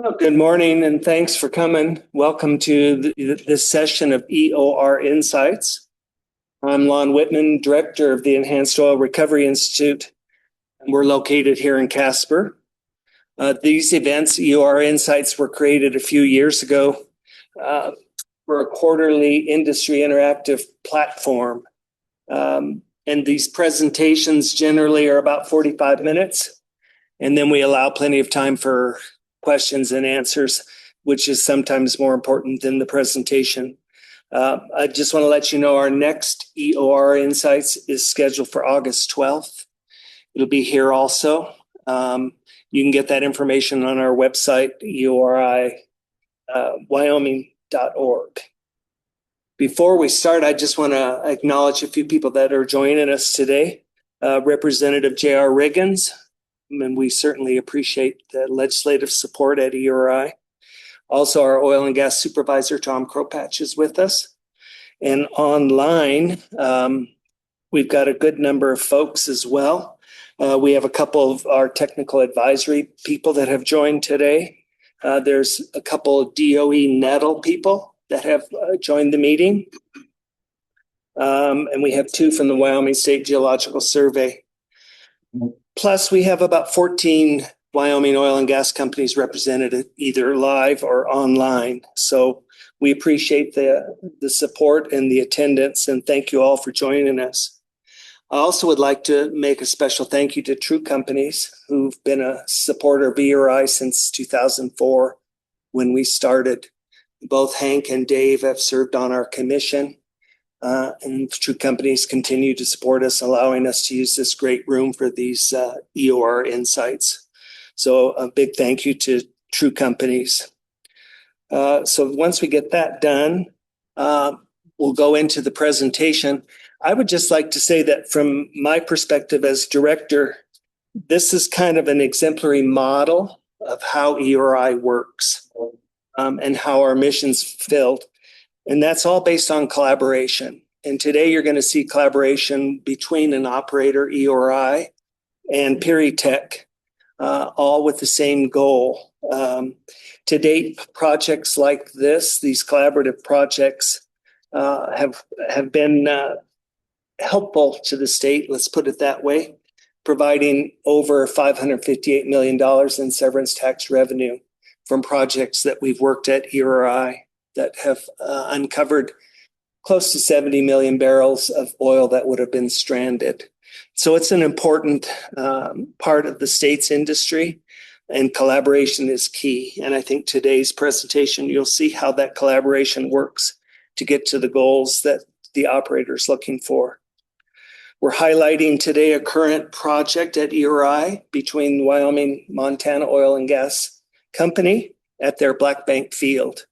Oh, good morning, and thanks for coming. Welcome to this session of EOR Insights. I'm Lon Whitman, Director of the Enhanced Oil Recovery Institute, and we're located here in Casper. These events, EOR Insights, were created a few years ago for a quarterly industry interactive platform. And these presentations generally are about 45 minutes, and then we allow plenty of time for questions and answers, which is sometimes more important than the presentation. I just want to let you know our next EOR Insights is scheduled for August 12th. It'll be here also. You can get that information on our website, Wyoming.org. Before we start, I just want to acknowledge a few people that are joining us today. Representative J.R. Riggins, and we certainly appreciate the legislative support at EORI. Also, our oil and gas supervisor, Tom Kropatch, is with us. And online, we've got a good number of folks as well. We have a couple of our technical advisory people that have joined today. There's a couple of DOE NETL people that have joined the meeting. And we have two from the Wyoming State Geological Survey. Plus, we have about 14 Wyoming oil and gas companies represented either live or online. So we appreciate the support and the attendance, and thank you all for joining us. I also would like to make a special thank you to True Companies, who've been a supporter of EORI since 2004 when we started. Both Hank and Dave have served on our commission. And True Companies continue to support us, allowing us to use this great room for these EOR Insights. So a big thank you to True Companies. So once we get that done, we'll go into the presentation. I would just like to say that from my perspective as director, this is kind of an exemplary model of how EORI works and how our mission's filled. And that's all based on collaboration. And today you're going to see collaboration between an operator, EORI, and Piri Tech, all with the same goal. To date, projects like this, these collaborative projects, have been helpful to the state, let's put it that way, providing over $558 million in severance tax revenue from projects that we've worked at EORI that have uncovered close to 70 million barrels of oil that would have been stranded. So it's an important part of the state's industry, and collaboration is key. And I think today's presentation, you'll see how that collaboration works to get to the goals that the operator is looking for. We're highlighting today a current project at EORI between Wyoming, Montana Oil and Gas Company at their Black Bank field.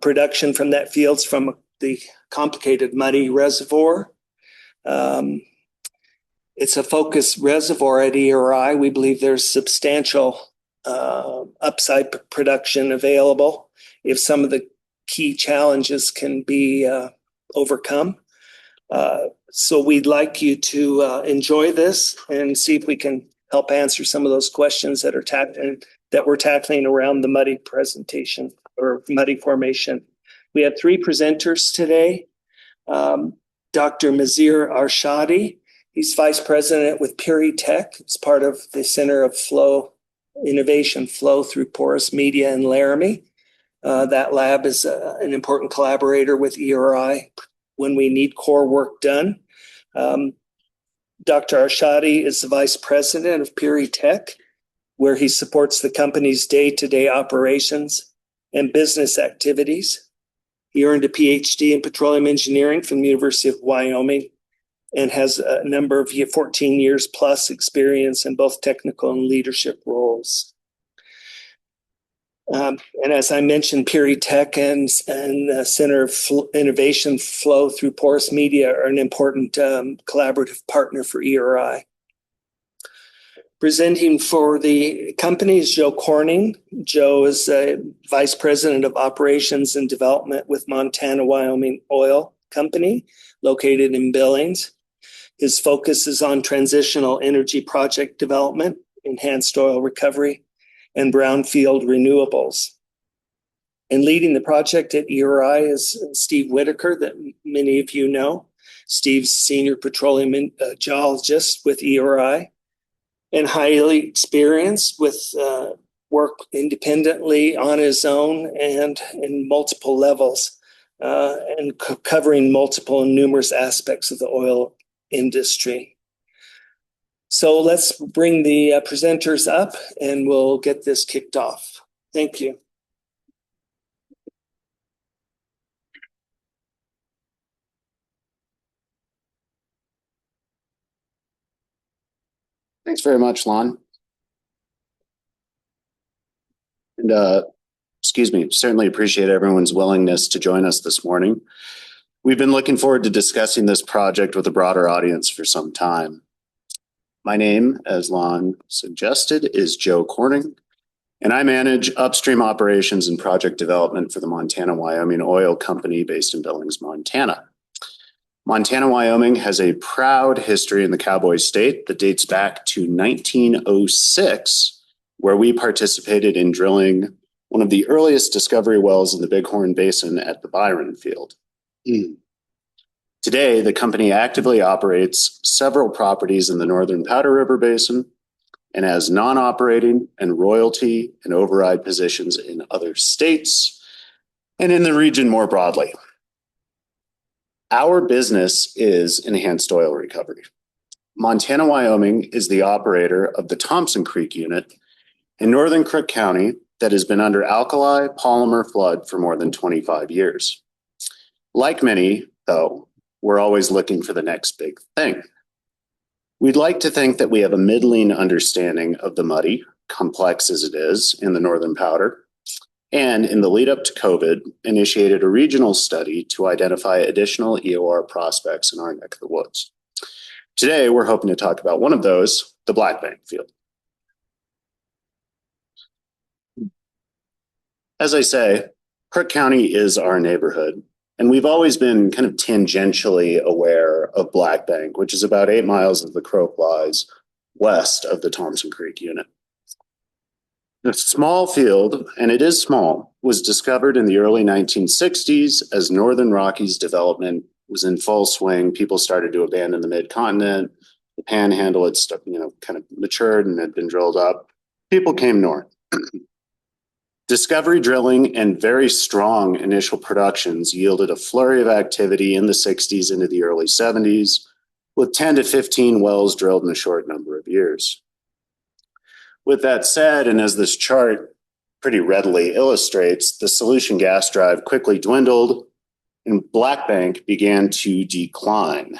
Production from that field's from the complicated muddy reservoir. It's a focused reservoir at EORI. We believe there's substantial upside production available if some of the key challenges can be overcome. So we'd like you to enjoy this and see if we can help answer some of those questions that we're tackling around the muddy presentation or muddy formation. We have three presenters today. Dr. Maziar Arshadi, he's vice president with Piri Tech. It's part of the Center of Innovation Flow through Porous Media in Laramie. That lab is an important collaborator with EORI when we need core work done. Dr. Arshadi is the vice president of Piri Tech, where he supports the company's day-to-day operations and business activities. He earned a PhD in petroleum engineering from the University of Wyoming and has a number of 14 years plus experience in both technical and leadership roles. And as I mentioned, Piri Tech and the Center of Innovation Flow through Porous Media are an important collaborative partner for EORI. Presenting for the company is Joe Corning. Joe is a Vice President of Operations and Development with Montana Wyoming Oil Company, located in Billings. His focus is on transitional energy project development, enhanced oil recovery, and brownfield renewables. And leading the project at EORI is Steve Whitaker, that many of you know. Steve's Senior Petroleum Geologist with EORI and highly experienced with work independently on his own and in multiple levels and covering multiple and numerous aspects of the oil industry. So let's bring the presenters up and we'll get this kicked off. Thank you. Thanks very much, Lon. And excuse me, certainly appreciate everyone's willingness to join us this morning. We've been looking forward to discussing this project with a broader audience for some time. My name, as Lon suggested, is Joe Corning, and I manage upstream operations and project development for the Montana-Wyoming Oil Company based in Billings, Montana. Montana-Wyoming has a proud history in the Cowboy State that dates back to 1906, where we participated in drilling one of the earliest discovery wells in the Bighorn Basin at the Byron Field. Today, the company actively operates several properties in the Northern Powder River Basin and has non-operating and royalty and override positions in other states and in the region more broadly. Our business is enhanced oil recovery. Montana, Wyoming is the operator of the Thompson Creek unit in northern Crook County that has been under alkali polymer flood for more than 25 years. Like many, though, we're always looking for the next big thing. We'd like to think that we have a middling understanding of the muddy, complex as it is, in the Northern Powder, and in the lead up to COVID, initiated a regional study to identify additional EOR prospects in our neck of the woods. Today, we're hoping to talk about one of those, the Blackbank Field. As I say, Crook County is our neighborhood, and we've always been kind of tangentially aware of Blackbank, which is about 8 miles as the crow flies west of the Thompson Creek unit. The small field, and it is small, was discovered in the early 1960s as Northern Rockies development was in full swing. People started to abandon the mid-continent. The panhandle had kind of matured and had been drilled up. People came north. Discovery drilling and very strong initial productions yielded a flurry of activity in the 60s into the early 70s, with 10 to 15 wells drilled in a short number of years. With that said, and as this chart pretty readily illustrates, the solution gas drive quickly dwindled and Blackbank began to decline,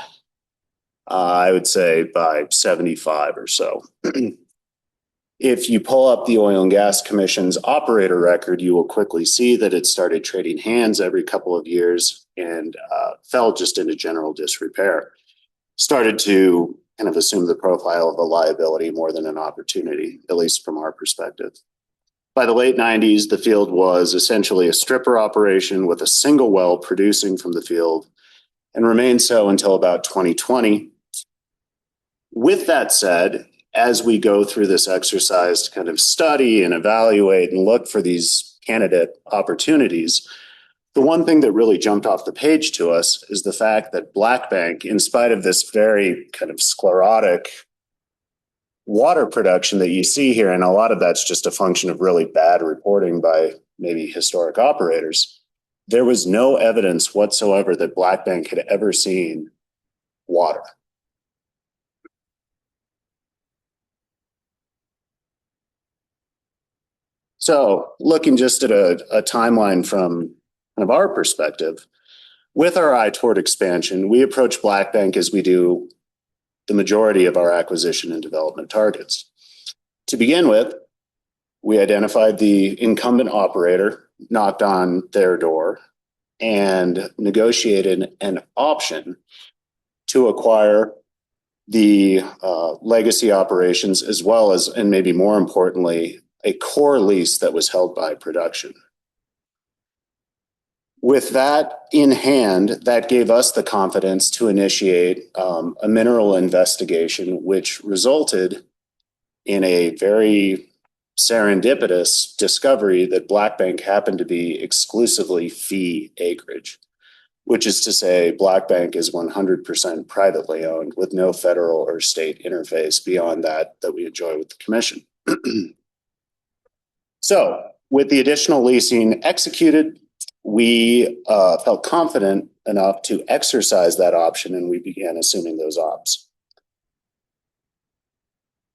I would say by 75 or so. If you pull up the Oil and Gas Commission's operator record, you will quickly see that it started trading hands every couple of years and fell just into general disrepair. Started to kind of assume the profile of a liability more than an opportunity, at least from our perspective. By the late 90s, the field was essentially a stripper operation with a single well producing from the field and remained so until about 2020. With that said, as we go through this exercise to kind of study and evaluate and look for these candidate opportunities, the one thing that really jumped off the page to us is the fact that Blackbank, in spite of this very kind of sclerotic water production that you see here, and a lot of that's just a function of really bad reporting by maybe historic operators, there was no evidence whatsoever that Blackbank had ever seen water. So looking just at a timeline from kind of our perspective, with our eye toward expansion, we approach Blackbank as we do the majority of our acquisition and development targets. To begin with, we identified the incumbent operator, knocked on their door, and negotiated an option to acquire the legacy operations as well as, and maybe more importantly, a core lease that was held by production. With that in hand, that gave us the confidence to initiate a mineral investigation, which resulted in a very serendipitous discovery that Blackbank happened to be exclusively fee acreage, which is to say Blackbank is 100% privately owned with no federal or state interface beyond that we enjoy with the commission. So with the additional leasing executed, we felt confident enough to exercise that option, and we began assuming those ops.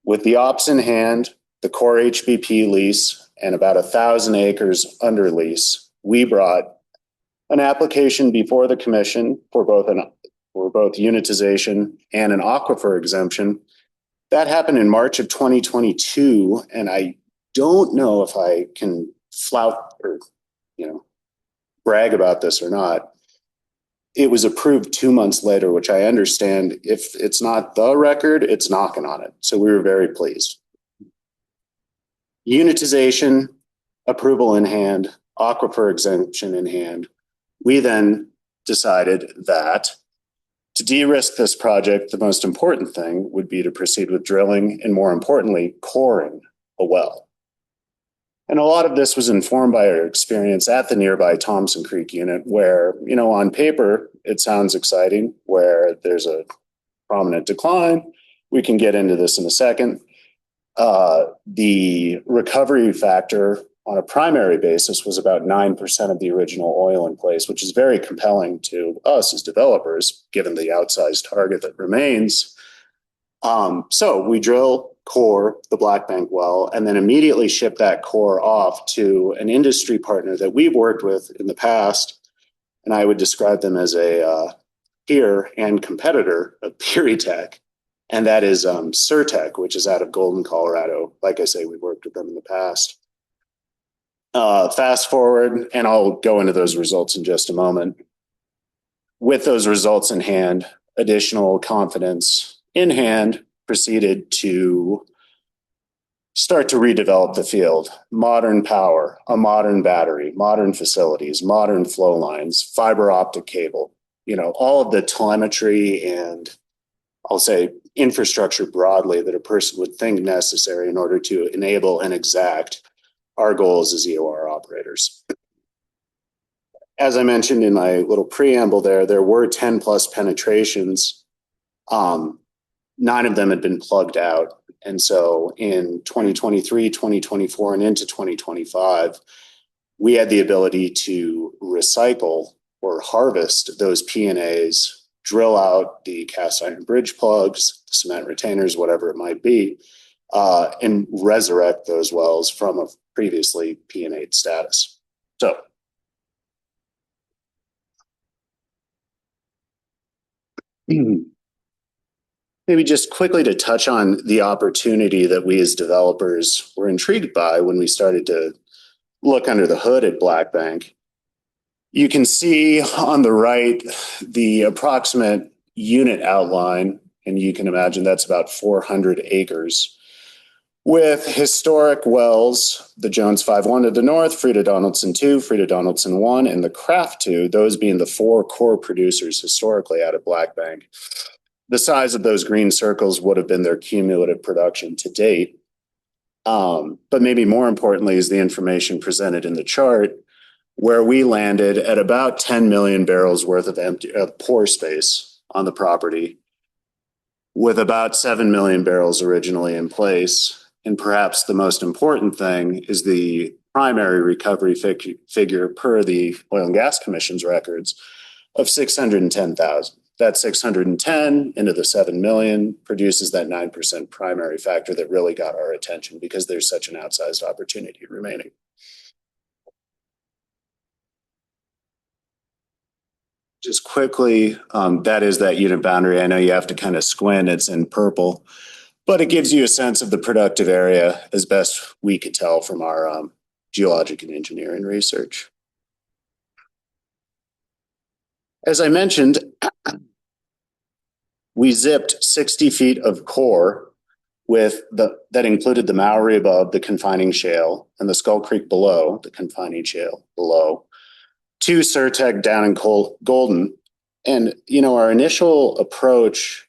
With the ops in hand, the core HBP lease, and about 1,000 acres under lease, we brought an application before the commission for both unitization and an aquifer exemption. That happened in March of 2022, and I don't know if I can flout or brag about this or not. It was approved 2 months later, which I understand if it's not the record, it's knocking on it. So we were very pleased. Unitization, approval in hand, aquifer exemption in hand. We then decided that to de-risk this project, the most important thing would be to proceed with drilling and, more importantly, coring a well. And a lot of this was informed by our experience at the nearby Thompson Creek unit where, on paper, it sounds exciting, where there's a prominent decline. We can get into this in a second. The recovery factor on a primary basis was about 9% of the original oil in place, which is very compelling to us as developers, given the outsized target that remains. So we drill, core the Blackbank well, and then immediately ship that core off to an industry partner that we've worked with in the past. And I would describe them as a peer and competitor of Piri Tech. And that is Surtech, which is out of Golden, Colorado. Like I say, we've worked with them in the past. Fast forward, and I'll go into those results in just a moment. With those results in hand, additional confidence in hand, proceeded to start to redevelop the field. Modern power, a modern battery, modern facilities, modern flow lines, fiber optic cable, all of the telemetry and I'll say infrastructure broadly that a person would think necessary in order to enable and exact our goals as EOR operators. As I mentioned in my little preamble there were 10 plus penetrations. 9 of them had been plugged out. And so in 2023, 2024, and into 2025, we had the ability to recycle or harvest those P&As, drill out the cast iron bridge plugs, the cement retainers, whatever it might be, and resurrect those wells from a previously P&A status. So maybe just quickly to touch on the opportunity that we as developers were intrigued by when we started to look under the hood at Blackbank. You can see on the right the approximate unit outline, and you can imagine that's about 400 acres. With historic wells, the Jones 5-1 to the north, Frida Donaldson 2, Frida Donaldson 1, and the Kraft 2, those being the 4 core producers historically out of Blackbank. The size of those green circles would have been their cumulative production to date. But maybe more importantly is the information presented in the chart, where we landed at about 10 million barrels worth of pore space on the property, with about 7 million barrels originally in place. And perhaps the most important thing is the primary recovery figure per the Oil and Gas Commission's records of 610,000. That 610 into the 7 million produces that 9% primary factor that really got our attention because there's such an outsized opportunity remaining. Just quickly, that is that unit boundary. I know you have to kind of squint, it's in purple, but it gives you a sense of the productive area as best we could tell from our geologic and engineering research. As I mentioned, we zipped 60 feet of core that included the Mowry above, the confining shale, and the Skull Creek below, the confining shale below, to Surtech down in Golden. And, our initial approach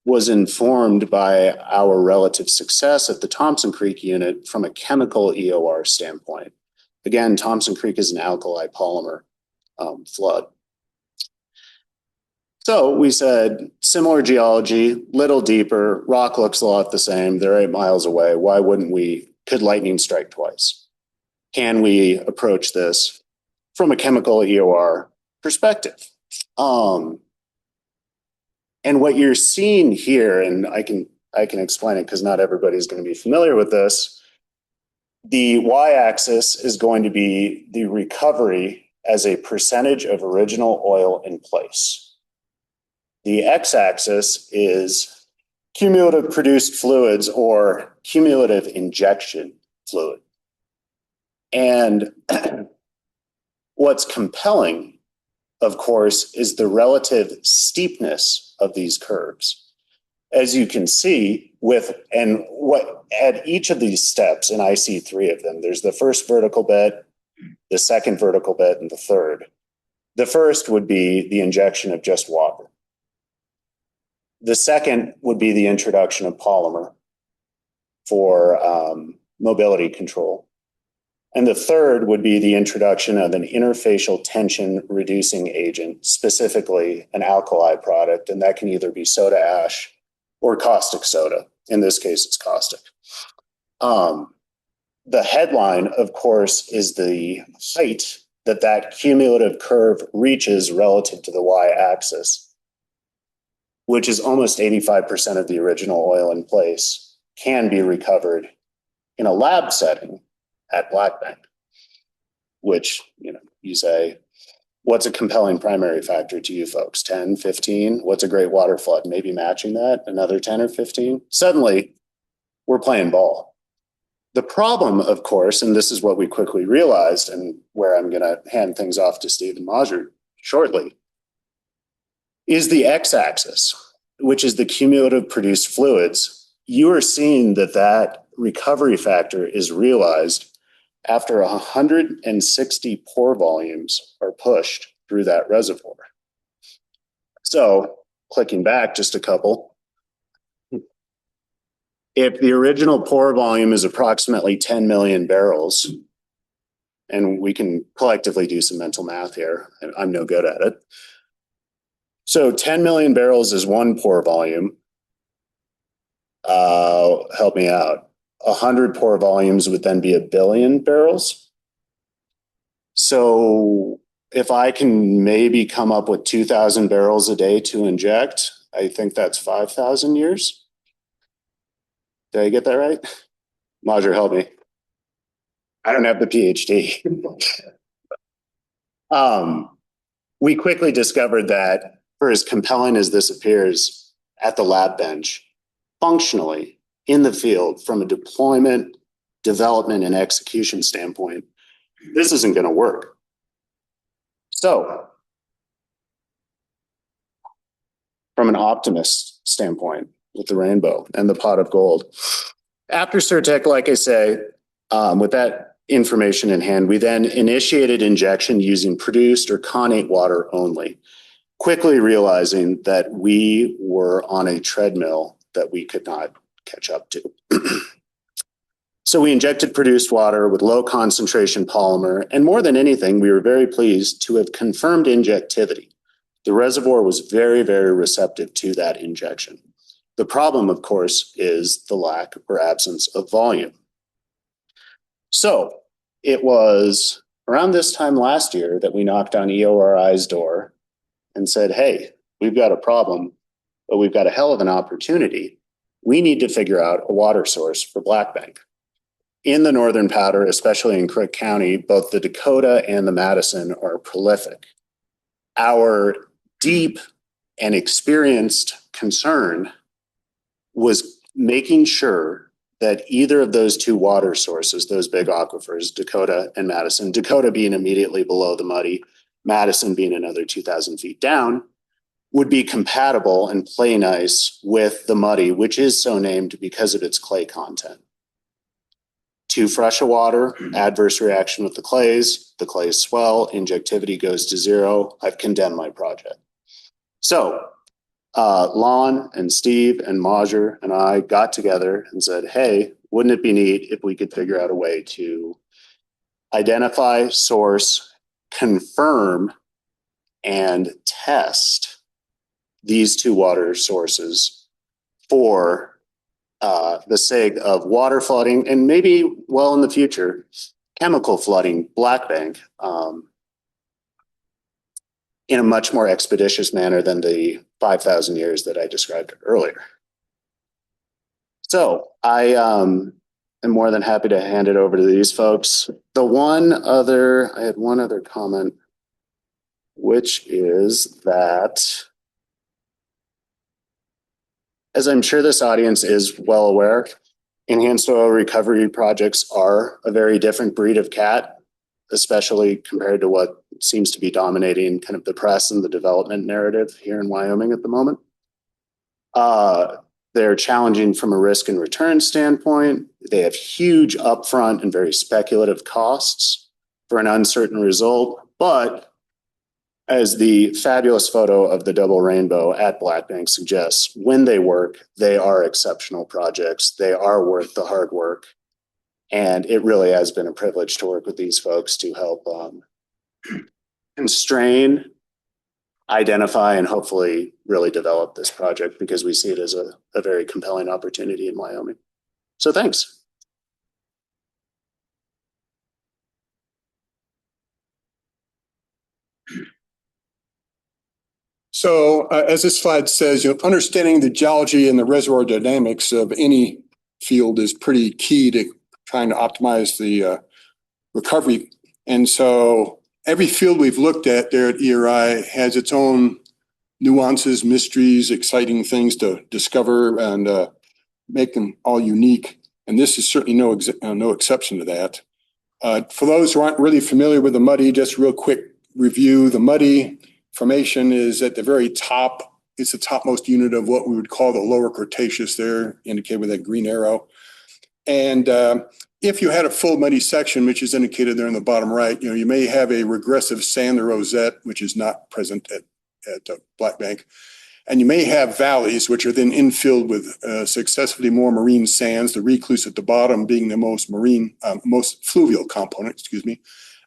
was informed by our relative success at the Thompson Creek unit from a chemical EOR standpoint. Again, Thompson Creek is an alkali polymer flood. So we said, similar geology, little deeper, rock looks a lot the same, they're 8 miles away. Why wouldn't we? Could lightning strike twice? Can we approach this from a chemical EOR perspective? And what you're seeing here, and I can explain it because not everybody's going to be familiar with this. The y-axis is going to be the recovery as a percentage of original oil in place. The x-axis is cumulative produced fluids or cumulative injection fluid. And what's compelling, of course, is the relative steepness of these curves. As you can see at each of these steps, and I see 3 of them, there's the first vertical bit, the second vertical bit, and the third. The first would be the injection of just water. The second would be the introduction of polymer for mobility control. And the third would be the introduction of an interfacial tension reducing agent, specifically an alkali product, and that can either be soda ash or caustic soda. In this case, it's caustic. The headline, of course, is the height that cumulative curve reaches relative to the y-axis, which is almost 85% of the original oil in place, can be recovered in a lab setting at Black Bank, which, you say, what's a compelling primary factor to you folks? 10, 15? What's a great water flood? Maybe matching that, another 10 or 15? Suddenly, we're playing ball. The problem, of course, and this is what we quickly realized, and where I'm going to hand things off to Steve and Maziar shortly, is the x-axis, which is the cumulative produced fluids. You are seeing that recovery factor is realized after 160 pore volumes are pushed through that reservoir. So, clicking back just a couple, if the original pore volume is approximately 10 million barrels, and we can collectively do some mental math here, and I'm no good at it. So 10 million barrels is one pore volume. Help me out. 100 pore volumes would then be 1 billion barrels. So if I can maybe come up with 2,000 barrels a day to inject, I think that's 5,000 years. Did I get that right? Maziar, help me. I don't have the PhD. We quickly discovered that, for as compelling as this appears at the lab bench, functionally in the field from a deployment, development, and execution standpoint, this isn't going to work. So, from an optimist standpoint, with the rainbow and the pot of gold, after Certec, like I say, with that information in hand, we then initiated injection using produced or connate water only, quickly realizing that we were on a treadmill that we could not catch up to. So we injected produced water with low concentration polymer, and more than anything, we were very pleased to have confirmed injectivity. The reservoir was very, very receptive to that injection. The problem, of course, is the lack or absence of volume. So it was around this time last year that we knocked on EORI's door and said, hey, we've got a problem, but we've got a hell of an opportunity. We need to figure out a water source for Black Bank. In the Northern Powder, especially in Crook County, both the Dakota and the Madison are prolific. Our deep and experienced concern was making sure that either of those two water sources, those big aquifers, Dakota and Madison, Dakota being immediately below the Muddy, Madison being another 2,000 feet down, would be compatible and play nice with the Muddy, which is so named because of its clay content. Too fresh of water, adverse reaction with the clays swell, injectivity goes to zero. I've condemned my project. So Lon and Steve and Maziar and I got together and said, hey, wouldn't it be neat if we could figure out a way to identify, source, confirm, and test these two water sources for the sake of water flooding and maybe, well, in the future, chemical flooding Black Bank in a much more expeditious manner than the 5,000 years that I described earlier. So I am more than happy to hand it over to these folks. I had one other comment, which is that, as I'm sure this audience is well aware, enhanced oil recovery projects are a very different breed of cat, especially compared to what seems to be dominating kind of the press and the development narrative here in Wyoming at the moment. They're challenging from a risk and return standpoint. They have huge upfront and very speculative costs for an uncertain result. But as the fabulous photo of the double rainbow at Black Bank suggests, when they work, they are exceptional projects. They are worth the hard work. And it really has been a privilege to work with these folks to help constrain, identify, and hopefully really develop this project, because we see it as a very compelling opportunity in Wyoming. So thanks. So as this slide says, understanding the geology and the reservoir dynamics of any field is pretty key to trying to optimize the recovery. And so every field we've looked at there at EORI has its own nuances, mysteries, exciting things to discover and make them all unique. And this is certainly no exception to that. For those who aren't really familiar with the Muddy, just real quick review. The Muddy formation is at the very top. It's the topmost unit of what we would call the lower Cretaceous there, indicated with that green arrow. And if you had a full muddy section, which is indicated there in the bottom right, you may have a regressive sand rosette, which is not present at Black Bank. And you may have valleys, which are then infilled with successively more marine sands, the recluse at the bottom being the most fluvial component,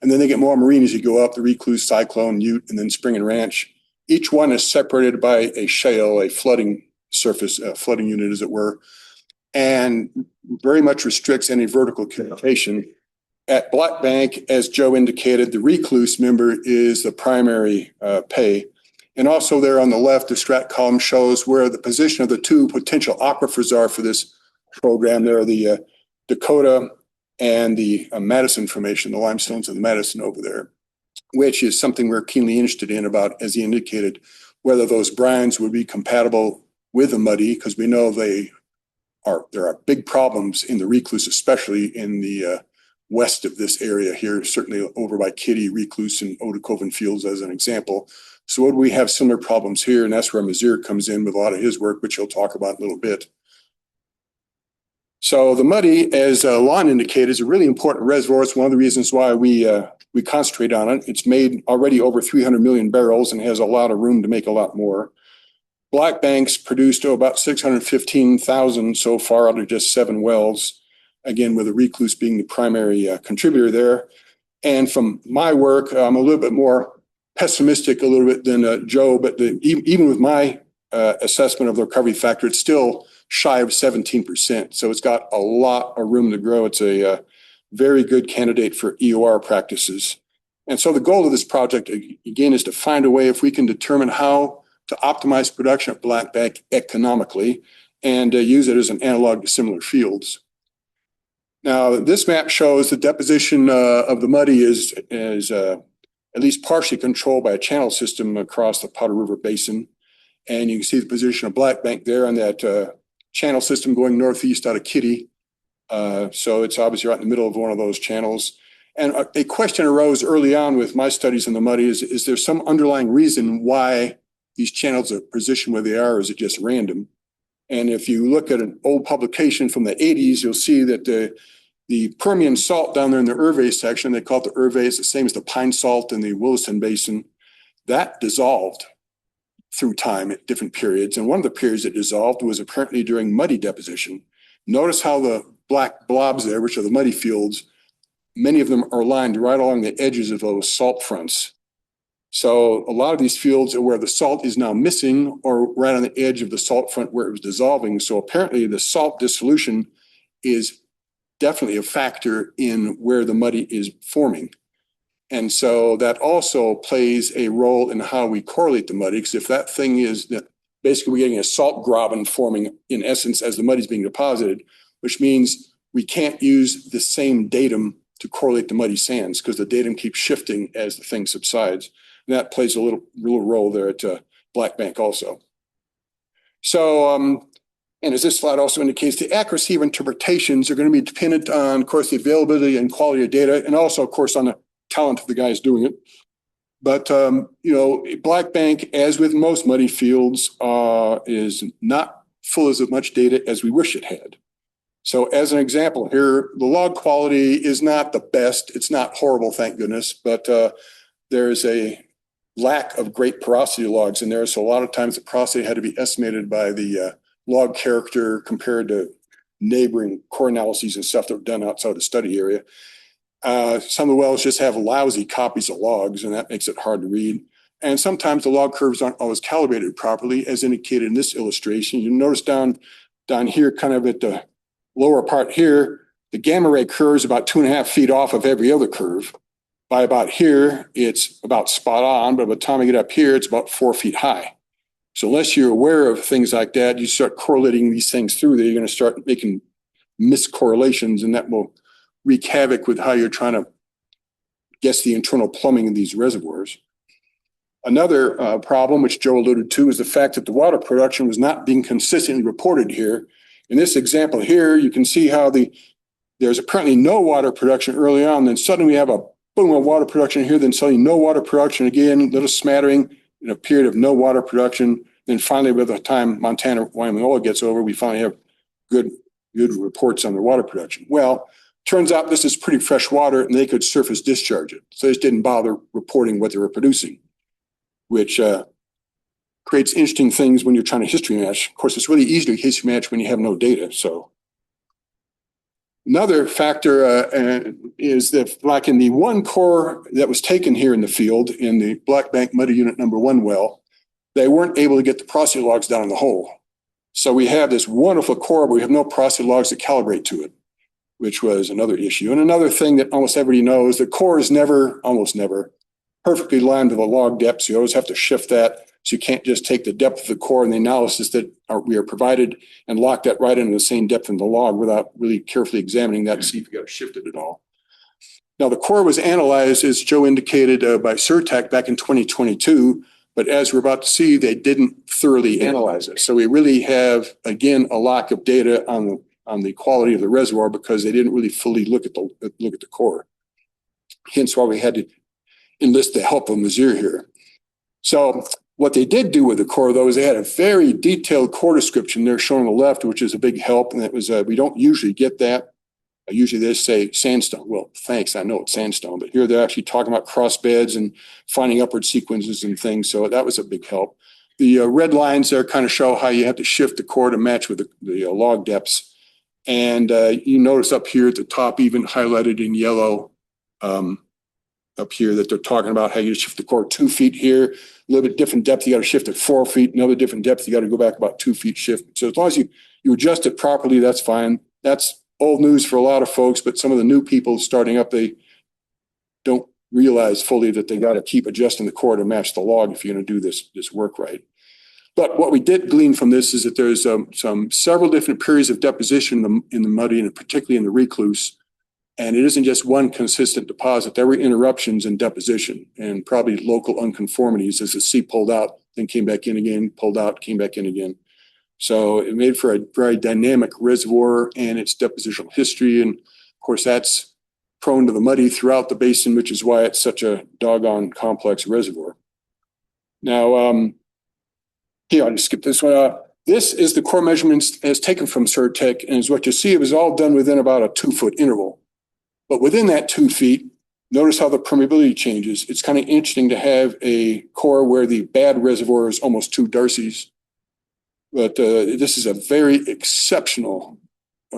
And then they get more marine as you go up, the recluse, cyclone, Ute, and then Spring and Ranch. Each one is separated by a shale, a flooding surface, flooding unit, as it were, and very much restricts any vertical communication. At Black Bank, as Joe indicated, the recluse member is the primary pay. And also there on the left, the strat column shows where the position of the two potential aquifers are for this program. There are the Dakota and the Madison Formation, the limestones of the Madison over there, which is something we're keenly interested in about, as he indicated, whether those brines would be compatible with the Muddy, because we know there are big problems in the recluse, especially in the west of this area here, certainly over by Kitty, Recluse, and Otokovan Fields as an example. So would we have similar problems here? And that's where Maziar comes in with a lot of his work, which he'll talk about in a little bit. So the Muddy, as Lon indicated, is a really important reservoir. It's one of the reasons why we concentrate on it. It's made already over 300 million barrels and has a lot of room to make a lot more. Black Bank's produced about 615,000 so far out of just 7 wells, again, with the recluse being the primary contributor there. And from my work, I'm a little bit more pessimistic than Joe, but even with my assessment of the recovery factor, it's still shy of 17%. So it's got a lot of room to grow. It's a very good candidate for EOR practices. And so the goal of this project, again, is to find a way, if we can determine how to optimize production at Black Bank economically and use it as an analog to similar fields. Now, this map shows the deposition of the Muddy is at least partially controlled by a channel system across the Powder River Basin. And you can see the position of Black Bank there on that channel system going northeast out of Kitty. So it's obviously right in the middle of one of those channels. And a question arose early on with my studies in the Muddy is there some underlying reason why these channels are positioned where they are, or is it just random? And if you look at an old publication from the 80s, you'll see that the Permian salt down there in the Hervey section, they call it the Hervey, it's the same as the pine salt in the Williston Basin, that dissolved through time at different periods. And one of the periods that dissolved was apparently during muddy deposition. Notice how the black blobs there, which are the muddy fields, many of them are lined right along the edges of those salt fronts. So a lot of these fields are where the salt is now missing or right on the edge of the salt front where it was dissolving. So apparently the salt dissolution is definitely a factor in where the muddy is forming. And so that also plays a role in how we correlate the muddy, because if that thing is that basically we're getting a salt graben forming in essence as the muddy is being deposited, which means we can't use the same datum to correlate the muddy sands because the datum keeps shifting as the thing subsides. And that plays a little role there at Black Bank also. So, and as this slide also indicates, the accuracy of interpretations are going to be dependent on, of course, the availability and quality of data, and also, of course, on the talent of the guys doing it. But, Black Bank, as with most muddy fields, is not full as much data as we wish it had. So as an example here, the log quality is not the best. It's not horrible, thank goodness, but there's a lack of great porosity logs in there. So a lot of times the porosity had to be estimated by the log character compared to neighboring core analyses and stuff that were done outside the study area. Some of the wells just have lousy copies of logs, and that makes it hard to read. And sometimes the log curves aren't always calibrated properly, as indicated in this illustration. You notice down here, kind of at the lower part here, the gamma ray curve is about 2.5 feet off of every other curve. By about here, it's about spot on, but by the time I get up here, it's about 4 feet high. So unless you're aware of things like that, you start correlating these things through there, you're going to start making miscorrelations, and that will wreak havoc with how you're trying to guess the internal plumbing of these reservoirs. Another problem, which Joe alluded to, is the fact that the water production was not being consistently reported here. In this example here, you can see how there's apparently no water production early on, then suddenly we have a boom of water production here, then suddenly no water production again, little smattering in a period of no water production. Then finally, by the time Montana, Wyoming oil gets over, we finally have good reports on the water production. Well, turns out this is pretty fresh water and they could surface discharge it. So they just didn't bother reporting what they were producing, which creates interesting things when you're trying to history match. Of course, it's really easy to history match when you have no data. So another factor is that, like in the one core that was taken here in the field, in the Black Bank Muddy Unit number 1 well, they weren't able to get the porosity logs down in the hole. So we have this wonderful core, but we have no porosity logs to calibrate to it, which was another issue. And another thing that almost everybody knows, the core is almost never perfectly lined to the log depth. So you always have to shift that. So you can't just take the depth of the core and the analysis that we are provided and lock that right into the same depth in the log without really carefully examining that to see if you got to shift it at all. Now, the core was analyzed, as Joe indicated, by SERTAC back in 2022. But as we're about to see, they didn't thoroughly analyze it. So we really have, again, a lack of data on the quality of the reservoir because they didn't really fully look at the core. Hence why we had to enlist the help of Maziar here. So what they did do with the core, though, is they had a very detailed core description there shown on the left, which is a big help. And that was, we don't usually get that. Usually they say sandstone. Well, thanks, I know it's sandstone, but here they're actually talking about cross beds and finding upward sequences and things. So that was a big help. The red lines there kind of show how you have to shift the core to match with the log depths. And you notice up here at the top, even highlighted in yellow up here, that they're talking about how you shift the core 2 feet here, a little bit different depth, you got to shift it 4 feet, another different depth, you got to go back about 2 feet shift. So as long as you adjust it properly, that's fine. That's old news for a lot of folks, but some of the new people starting up, they don't realize fully that they got to keep adjusting the core to match the log if you're going to do this work right. But what we did glean from this is that there's several different periods of deposition in the muddy, and particularly in the recluse. And it isn't just one consistent deposit. There were interruptions in deposition and probably local unconformities as the sea pulled out, then came back in again, pulled out, came back in again. So it made for a very dynamic reservoir and its depositional history. And of course, that's prone to the muddy throughout the basin, which is why it's such a doggone complex reservoir. Now, here, I'll just skip this one. This is the core measurements as taken from SERTAC, and as what you see, it was all done within about a 2 foot interval. But within that 2 feet, Notice how the permeability changes. It's kind of interesting to have a core where the bad reservoir is almost 2 Darcys. But this is a very exceptional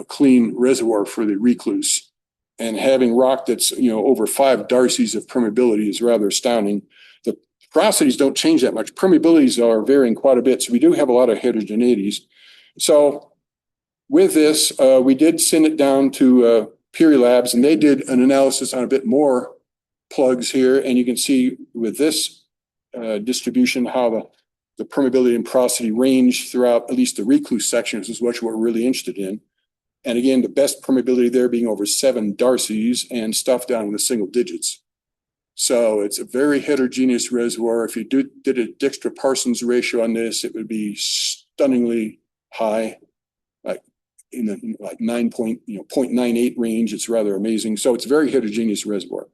clean reservoir for the recluse. And having rock that's, over 5 Darcys of permeability is rather astounding. The porosities don't change that much. Permeabilities are varying quite a bit. So we do have a lot of heterogeneities. So with this, we did send it down to Piri Labs, and they did an analysis on a bit more plugs here. And you can see with this distribution how the permeability and porosity range throughout at least the recluse section, which is what we're really interested in. And again, the best permeability there being over 7 Darcys and stuff down in the single digits. So it's a very heterogeneous reservoir. If you did a Dijkstra-Parsons ratio on this, it would be stunningly high, like in the 0.98 range. It's rather amazing. So it's a very heterogeneous reservoir.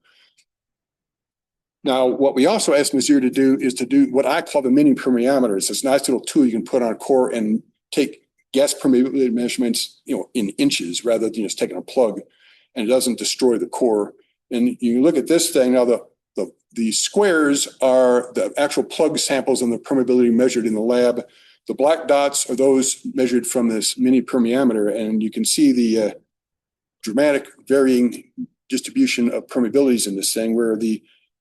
Now, what we also asked Maziar to do is to do what I call the mini permeameter. It's this nice little tool you can put on a core and take gas permeability measurements, in inches rather than just taking a plug, and it doesn't destroy the core. And you look at this thing now, the squares are the actual plug samples and the permeability measured in the lab. The black dots are those measured from this mini permeameter, and you can see the dramatic varying distribution of permeabilities in this thing, where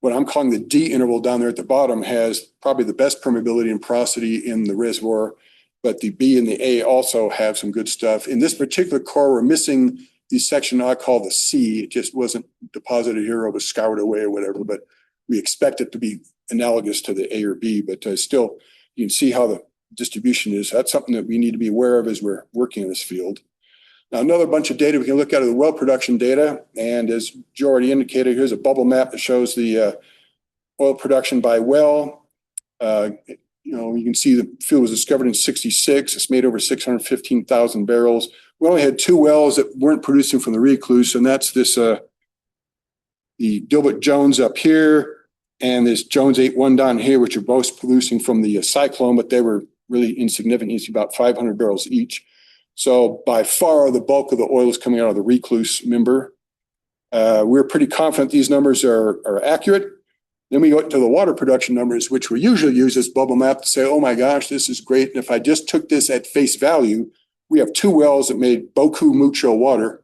what I'm calling the D interval down there at the bottom has probably the best permeability and porosity in the reservoir, but the B and the A also have some good stuff. In this particular core, we're missing the section I call the C. It just wasn't deposited here or was scoured away or whatever, but we expect it to be analogous to the A or B, but still, you can see how the distribution is. That's something that we need to be aware of as we're working in this field. Now, another bunch of data we can look at are the well production data. And as Joe already indicated, here's a bubble map that shows the oil production by well. You can see the field was discovered in 66. It's made over 615,000 barrels. We only had 2 wells that weren't producing from the recluse, and that's this the Dilbert Jones up here and this Jones 8-1 down here, which are both producing from the cyclone, but they were really insignificant. It's about 500 barrels each. So by far, the bulk of the oil is coming out of the recluse member. We're pretty confident these numbers are accurate. Then we go to the water production numbers, which we usually use as bubble map to say, oh my gosh, this is great. And if I just took this at face value, we have 2 wells that made beaucoup mucho water.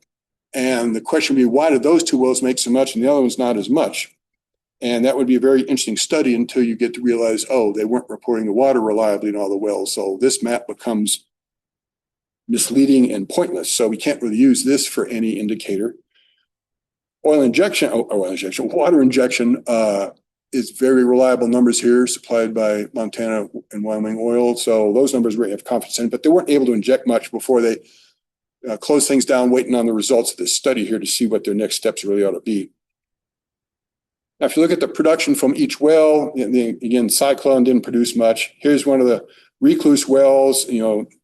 And the question would be, why did those 2 wells make so much and the other ones not as much? And that would be a very interesting study until you get to realize, oh, they weren't reporting the water reliably in all the wells. So this map becomes misleading and pointless. So we can't really use this for any indicator. Water injection is very reliable numbers here supplied by Montana and Wyoming Oil. So those numbers we have confidence in, but they weren't able to inject much before they closed things down, waiting on the results of this study here to see what their next steps really ought to be. Now, if you look at the production from each well, again, Cyclone didn't produce much. Here's one of the recluse wells,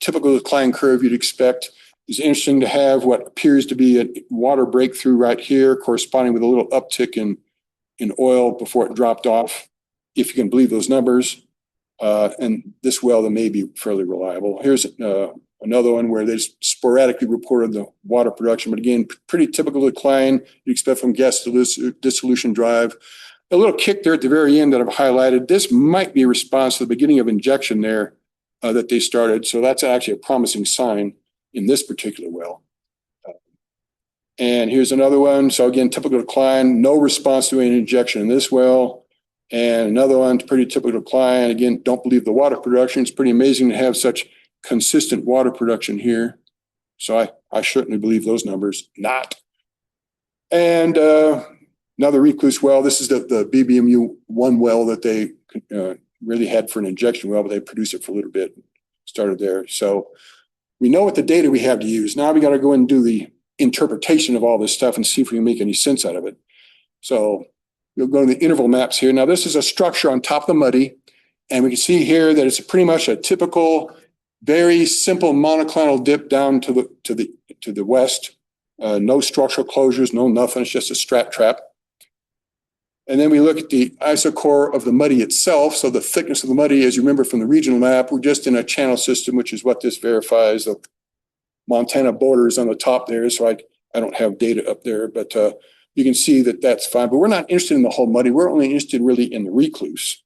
typical decline curve you'd expect. It's interesting to have what appears to be a water breakthrough right here, corresponding with a little uptick in oil before it dropped off, if you can believe those numbers. And this well that may be fairly reliable. Here's another one where they sporadically reported the water production, but again, pretty typical decline you expect from gas dissolution drive. A little kick there at the very end that I've highlighted. This might be a response to the beginning of injection there that they started. So that's actually a promising sign in this particular well. And here's another one. So again, typical decline, no response to any injection in this well. And another one, pretty typical decline. Again, don't believe the water production. It's pretty amazing to have such consistent water production here. So I certainly believe those numbers. Not. And another recluse well. This is the BBMU 1 well that they really had for an injection well, but they produced it for a little bit. Started there. So we know what the data we have to use. Now we got to go and do the interpretation of all this stuff and see if we can make any sense out of it. So we'll go to the interval maps here. Now this is a structure on top of the muddy, and we can see here that it's pretty much a typical, very simple monoclinal dip down to the west. No structural closures, no nothing. It's just a strat trap. And then we look at the isocore of the muddy itself. So the thickness of the muddy, as you remember from the regional map, we're just in a channel system, which is what this verifies. The Montana border is on the top there, so I don't have data up there, but you can see that that's fine, but we're not interested in the whole muddy. We're only interested really in the recluse.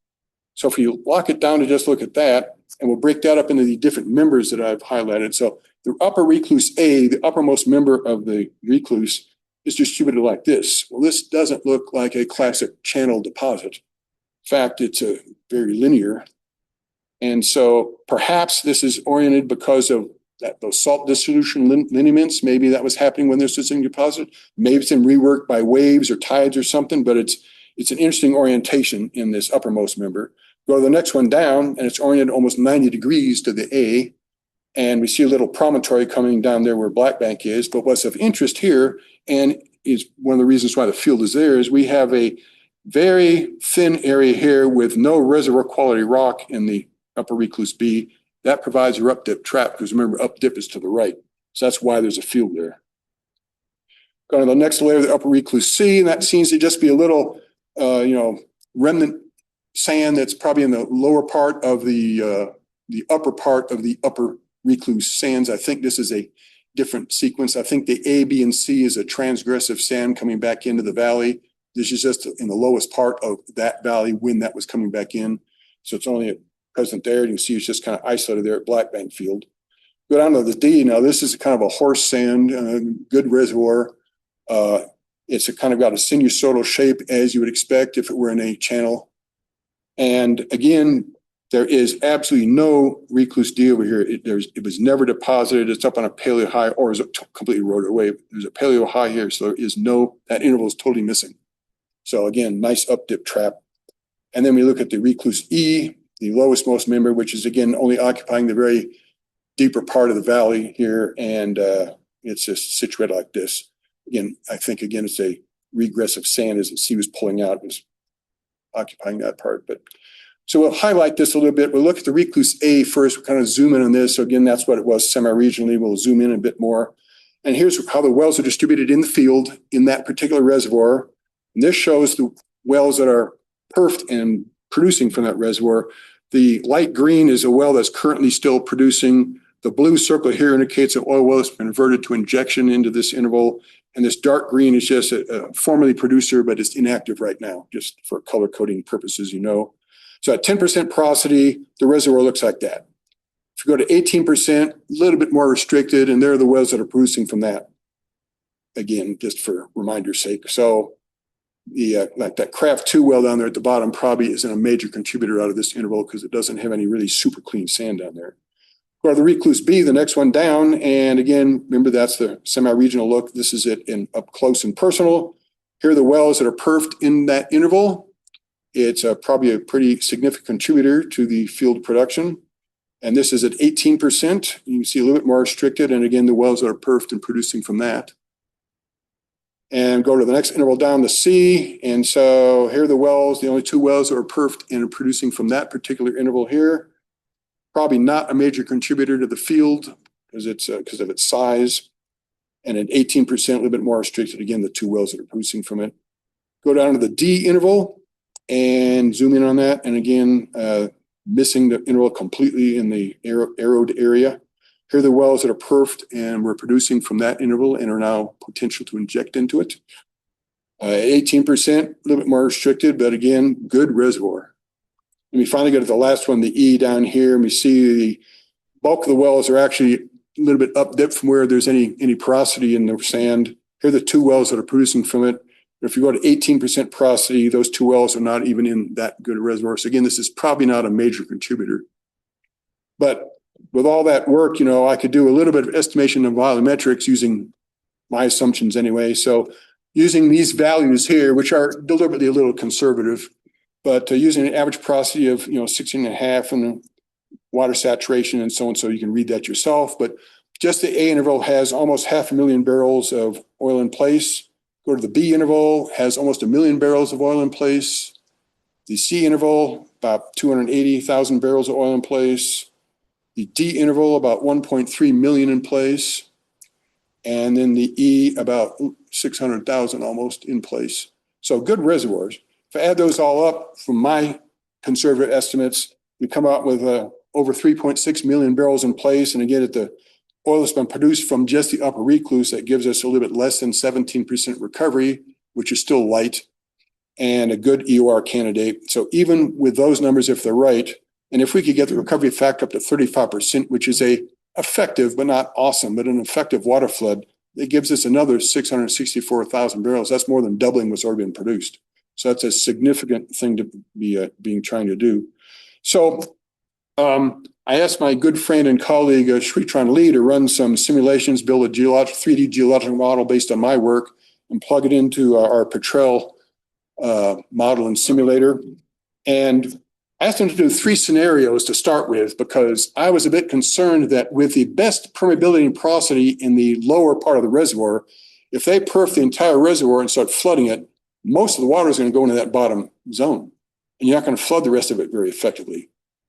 So if you lock it down to just look at that, and we'll break that up into the different members that I've highlighted. So the upper recluse A, the uppermost member of the recluse, is distributed like this. Well, this doesn't look like a classic channel deposit. In fact, it's a very linear. And so perhaps this is oriented because of those salt dissolution lineaments. Maybe that was happening when there's this deposit. Maybe it's been reworked by waves or tides or something, but it's an interesting orientation in this uppermost member. Go to the next one down, and it's oriented almost 90 degrees to the A. And we see a little promontory coming down there where Black Bank is. But what's of interest here, and is one of the reasons why the field is there, is we have a very thin area here with no reservoir quality rock in the upper recluse B. That provides your up dip trap, because remember, up dip is to the right. So that's why there's a field there. Go to the next layer, the upper recluse C, and that seems to just be a little, remnant sand that's probably in the lower part of the upper part of the upper recluse sands. I think this is a different sequence. I think the A, B, and C is a transgressive sand coming back into the valley. This is just in the lowest part of that valley when that was coming back in. So it's only present there. You can see it's just kind of isolated there at Black Bank Field. Go down to the D. Now, this is kind of a horse sand, good reservoir. It's kind of got a sinusoidal shape, as you would expect if it were in a channel. And again, there is absolutely no recluse D over here. It was never deposited. It's up on a paleo high, or is it completely eroded away? There's a paleo high here, so there is that interval is totally missing. So again, nice up dip trap. And then we look at the recluse E, the lowest most member, which is again only occupying the very deeper part of the valley here, and it's just situated like this. Again, I think it's a regressive sand as the sea was pulling out, was occupying that part. But so we'll highlight this a little bit. We'll look at the recluse A first. We'll kind of zoom in on this. So again, that's what it was semi-regionally. We'll zoom in a bit more. And here's how the wells are distributed in the field in that particular reservoir. And this shows the wells that are perfed and producing from that reservoir. The light green is a well that's currently still producing. The blue circle here indicates an oil well that's been converted to injection into this interval. And this dark green is just a formerly producer, but it's inactive right now, just for color coding purposes, So at 10% porosity, the reservoir looks like that. If you go to 18%, a little bit more restricted, and there are the wells that are producing from that. Again, just for reminder's sake. So the like that Craft 2 well down there at the bottom probably isn't a major contributor out of this interval because it doesn't have any really super clean sand down there. Or the recluse B, the next one down, and again, remember that's the semi-regional look. This is it in up close and personal. Here are the wells that are perfed in that interval. It's probably a pretty significant contributor to the field production. And this is at 18%. You can see a little bit more restricted. And again, the wells that are perfed and producing from that. And go to the next interval down to C. And so here are the wells, the only two wells that are perfed and are producing from that particular interval here. Probably not a major contributor to the field because of its size. And at 18%, a little bit more restricted. Again, the two wells that are producing from it. Go down to the D interval and zoom in on that. And again, missing the interval completely in the arrowed area. Here are the wells that are perfed and we're producing from that interval and are now potential to inject into it. 18%, a little bit more restricted, but again, good reservoir. And we finally get to the last one, the E down here, and we see the bulk of the wells are actually a little bit up dip from where there's any porosity in the sand. Here are the two wells that are producing from it. If you go to 18% porosity, those two wells are not even in that good a reservoir. So again, this is probably not a major contributor. But with all that work, I could do a little bit of estimation of volumetrics using my assumptions anyway. So using these values here, which are deliberately a little conservative, but using an average porosity of 16.5 and the water saturation and so on, so you can read that yourself. But just the A interval has almost 500,000 barrels of oil in place. Go to the B interval, has almost 1 million barrels of oil in place. The C interval, about 280,000 barrels of oil in place. The D interval, about 1.3 million in place. And then the E, about 600,000 almost in place. So good reservoirs. If I add those all up from my conservative estimates, we come out with over 3.6 million barrels in place. And again, at the oil that's been produced from just the upper recluse, that gives us a little bit less than 17% recovery. which is still light, and a good EOR candidate. So even with those numbers, if they're right, and if we could get the recovery factor up to 35%, which is a effective, but not awesome, but an effective water flood, it gives us another 664,000 barrels. That's more than doubling what's already been produced. So that's a significant thing to be trying to do. So I asked my good friend and colleague, Sritran Lee, to run some simulations, build a 3D geological model based on my work, and plug it into our Petrel model and simulator. And I asked him to do 3 scenarios to start with, because I was a bit concerned that with the best permeability and porosity in the lower part of the reservoir, if they perf the entire reservoir and start flooding it, most of the water is going to go into that bottom zone, and you're not going to flood the rest of it very effectively.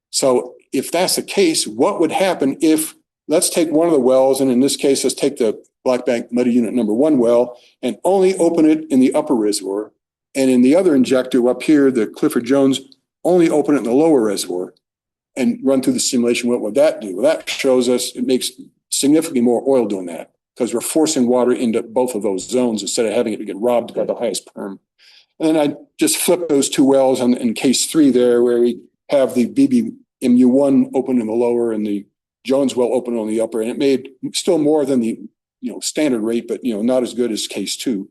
So if that's the case, what would happen if, let's take one of the wells, and in this case, let's take the Black Bank Muddy Unit number 1 well, and only open it in the upper reservoir, and in the other injector up here, the Clifford Jones, only open it in the lower reservoir, and run through the simulation. What would that do? Well, that shows us it makes significantly more oil doing that, because we're forcing water into both of those zones instead of having it get robbed by the highest perm. And then I just flip those 2 wells in case 3 there, where we have the BBMU1 open in the lower and the Jones well open on the upper, and it made still more than the standard rate, but not as good as case 2.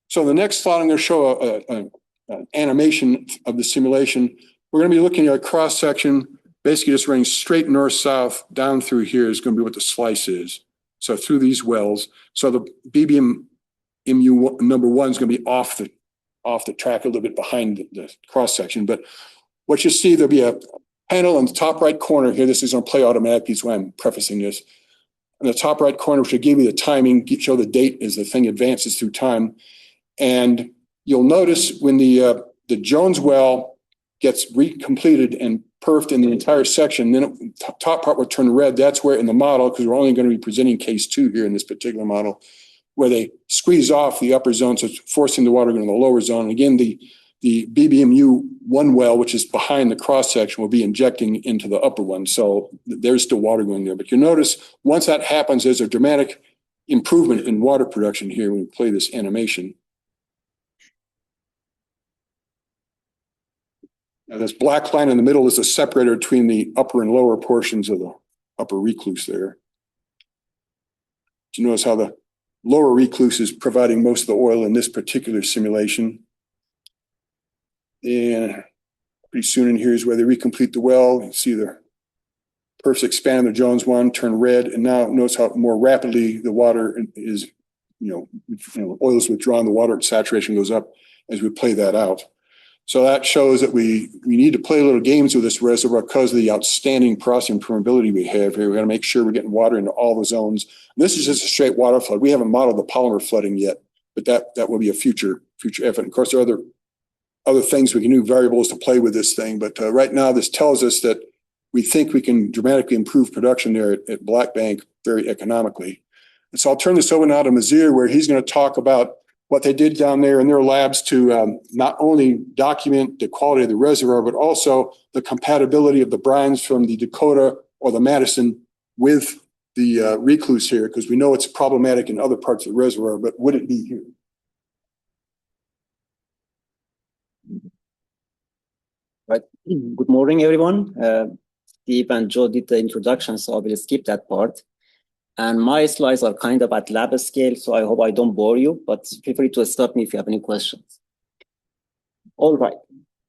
So the next slide, I'm going to show an animation of the simulation. We're going to be looking at a cross section, basically just running straight north-south down through here is going to be what the slice is. So through these wells. So the BBMU number 1 is going to be off the track a little bit behind the cross section. But what you see, there'll be a panel in the top right corner here. This is going to play automatically, is why I'm prefacing this. In the top right corner, which will give you the timing, show the date as the thing advances through time. And you'll notice when the Jones well gets recompleted and perfed in the entire section, then the top part will turn red. That's where in the model, because we're only going to be presenting case 2 here in this particular model, where they squeeze off the upper zone, so it's forcing the water into the lower zone. And again, the BBMU1 well, which is behind the cross section, will be injecting into the upper one. So there's still water going there. But you'll notice once that happens, there's a dramatic improvement in water production here when we play this animation. Now, this black line in the middle is a separator between the upper and lower portions of the upper recluse there. You notice how the lower recluse is providing most of the oil in this particular simulation. And pretty soon in here is where they recomplete the well. You see the perfs expand in the Jones one, turn red, and now notice how more rapidly the water is, oil is withdrawn, the water saturation goes up as we play that out. So that shows that we need to play little games with this reservoir because of the outstanding porosity and permeability we have here. We got to make sure we're getting water into all the zones. And this is just a straight water flood. We haven't modeled the polymer flooding yet, but that will be a future effort. And of course, there are other things we can do, variables to play with this thing. But right now, this tells us that we think we can dramatically improve production there at Black Bank very economically. And so I'll turn this over now to Maziar, where he's going to talk about what they did down there in their labs to not only document the quality of the reservoir, but also the compatibility of the brines from the Dakota or the Madison with the recluse here, because we know it's problematic in other parts of the reservoir, but would it be here? Right. Good morning, everyone. Steve and Joe did the introduction, so I will skip that part. And my slides are kind of at lab scale, so I hope I don't bore you, but feel free to stop me if you have any questions. All right.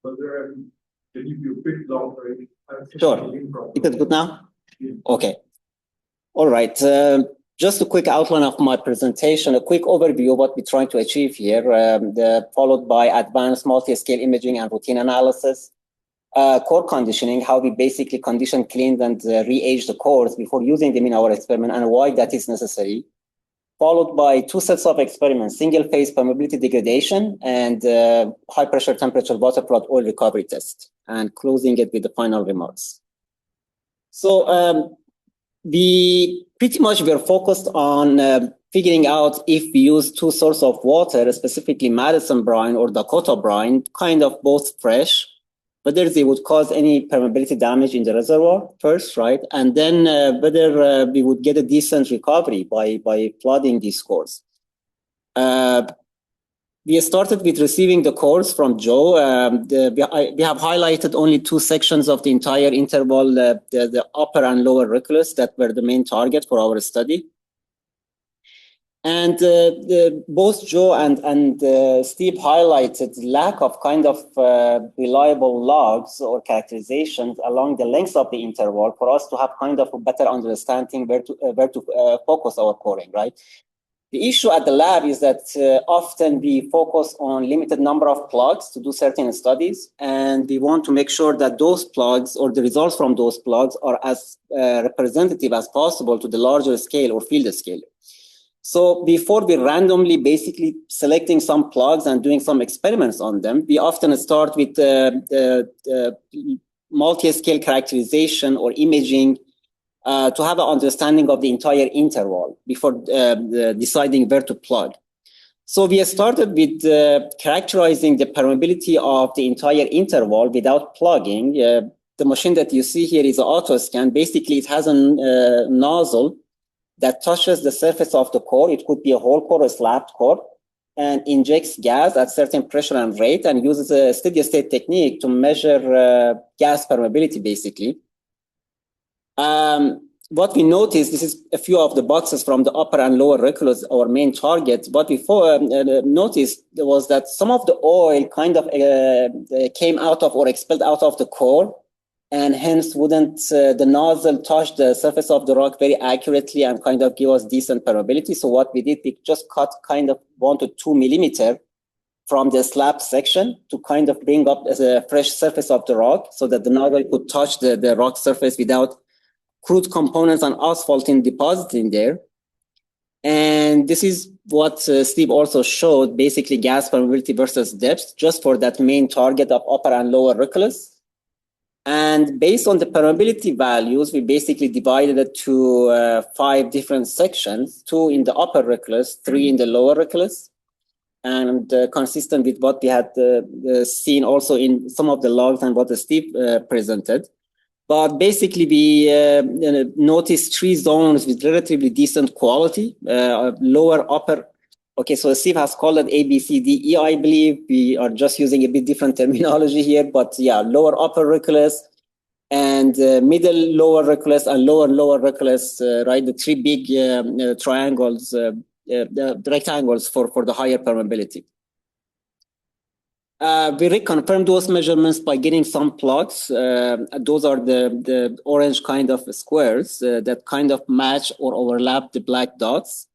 Can you do a quick elaborate? Sure. Is it good now? Okay. All right. Just a quick outline of my presentation, a quick overview of what we're trying to achieve here, followed by advanced multi-scale imaging and routine analysis. Core conditioning, how we basically condition, cleaned, and re-age the cores before using them in our experiment and why that is necessary. Followed by 2 sets of experiments, single-phase permeability degradation and high-pressure temperature water flood oil recovery test, and closing it with the final remarks. So we are focused on figuring out if we use 2 sources of water, specifically Madison brine or Dakota brine, kind of both fresh, whether they would cause any permeability damage in the reservoir first, right? And then whether we would get a decent recovery by flooding these cores. we started with receiving the cores from Joe. We have highlighted only two sections of the entire interval, the upper and lower Reculus, that were the main target for our study. And both Joe and Steve highlighted lack of kind of reliable logs or characterizations along the length of the interval for us to have kind of a better understanding where to focus our coring, right? The issue at the lab is that often we focus on limited number of plugs to do certain studies, and we want to make sure that those plugs or the results from those plugs are as representative as possible to the larger scale or field scale. So before we randomly basically selecting some plugs and doing some experiments on them, we often start with multi-scale characterization or imaging to have an understanding of the entire interval before deciding where to plug. So we started with characterizing the permeability of the entire interval without plugging. The machine that you see here is an auto scan. Basically, it has a nozzle that touches the surface of the core. It could be a whole core or a slabbed core, and injects gas at certain pressure and rate and uses a steady state technique to measure gas permeability, basically. What we noticed, this is a few of the boxes from the upper and lower Reculus, our main target. What we noticed was that some of the oil kind of came out of or expelled out of the core, and hence wouldn't the nozzle touch the surface of the rock very accurately and kind of give us decent permeability. So what we did, we just cut kind of 1 to 2 millimeter from the slab section to kind of bring up a fresh surface of the rock so that the nozzle could touch the rock surface without crude components and asphalting depositing there. And this is what Steve also showed, basically gas permeability versus depth, just for that main target of upper and lower Reculus. And based on the permeability values, we basically divided it to 5 different sections, 2 in the upper Reculus, 3 in the lower Reculus, and consistent with what we had seen also in some of the logs and what Steve presented. But basically, we noticed 3 zones with relatively decent quality, lower, upper. Okay, so Steve has called it A, B, C, D, E, I believe. We are just using a bit different terminology here, but yeah, lower, upper Reculus, and middle, lower Reculus, and lower Reculus, right? The 3 big triangles, the rectangles for the higher permeability. We reconfirmed those measurements by getting some plots. Those are the orange kind of squares that kind of match or overlap the black dots.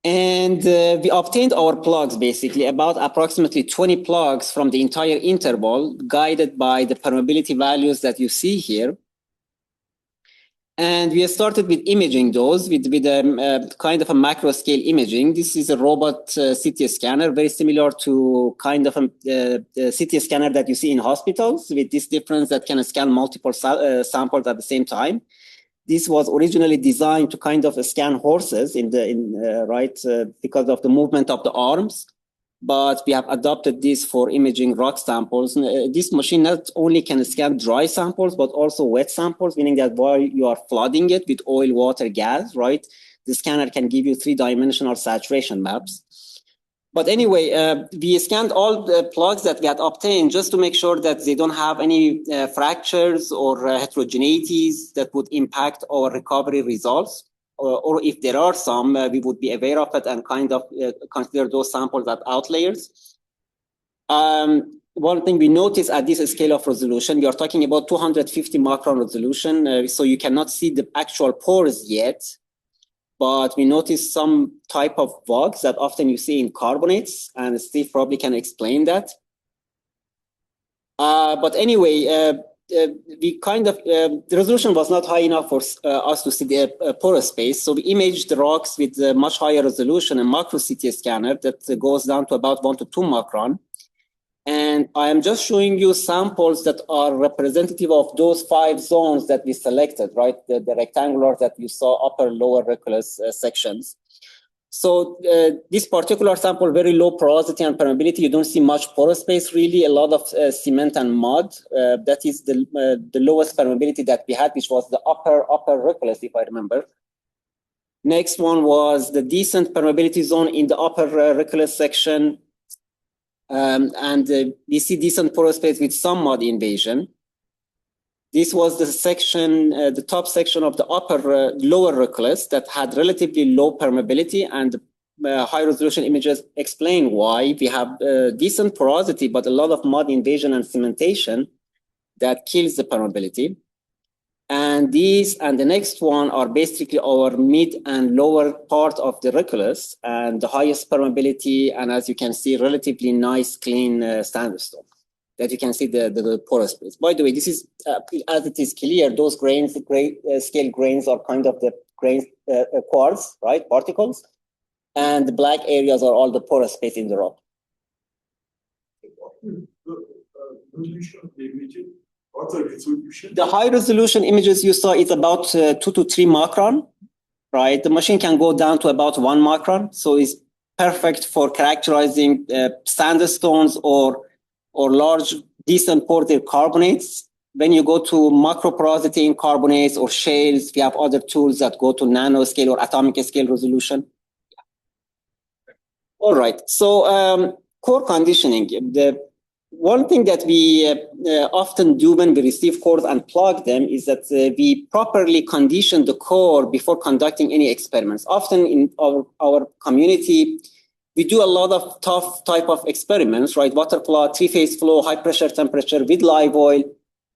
And we obtained our plugs, basically, about approximately 20 plugs from the entire interval, guided by the permeability values that you see here. And we started with imaging those with kind of a macro scale imaging. This is a robot CT scanner, very similar to kind of a CT scanner that you see in hospitals, with this difference that can scan multiple samples at the same time. This was originally designed to kind of scan horses because of the movement of the arms. But we have adopted this for imaging rock samples. This machine not only can scan dry samples, but also wet samples, meaning that while you are flooding it with oil, water, gas, right, the scanner can give you 3-dimensional saturation maps. But anyway, we scanned all the plugs that we had obtained just to make sure that they don't have any fractures or heterogeneities that would impact our recovery results. Or if there are some, we would be aware of it and kind of consider those samples as outliers. One thing we noticed at this scale of resolution, we are talking about 250 micron resolution, so you cannot see the actual pores yet. But we noticed some type of bugs that often you see in carbonates, and Steve probably can explain that. But anyway, we kind of, the resolution was not high enough for us to see the porous space. So we imaged the rocks with much higher resolution and macro CT scanner that goes down to about 1 to 2 micron. And I am just showing you samples that are representative of those 5 zones that we selected, right? The rectangular that you saw, upper, lower Reculus sections. So this particular sample, very low porosity and permeability. You don't see much porous space, really. A lot of cement and mud. That is the lowest permeability that we had, which was the upper Reculus, if I remember. Next one was the decent permeability zone in the upper Reculus section. We see decent porous space with some mud invasion. This was the section, the top section of the upper lower Reculus that had relatively low permeability, and high resolution images explain why. We have decent porosity, but a lot of mud invasion and cementation that kills the permeability. And these and the next one are basically our mid and lower part of the Reculus, and the highest permeability, and as you can see, relatively nice, clean sandstone. That you can see the porous space. By the way, this is, as it is clear, those grains, the scale grains are kind of the grains, quartz, right, particles. And the black areas are all the porous space in the rock. The high resolution images you saw is about 2 to 3 micron, right? The machine can go down to about 1 micron. So it's perfect for characterizing sandstones or large decent porous carbonates. When you go to macro porosity in carbonates or shales, we have other tools that go to nanoscale or atomic scale resolution. All right, so core conditioning. The one thing that we often do when we receive cores and plug them is that we properly condition the core before conducting any experiments. Often in our community, we do a lot of tough type of experiments, right? Water plot, 3-phase flow, high pressure temperature with live oil,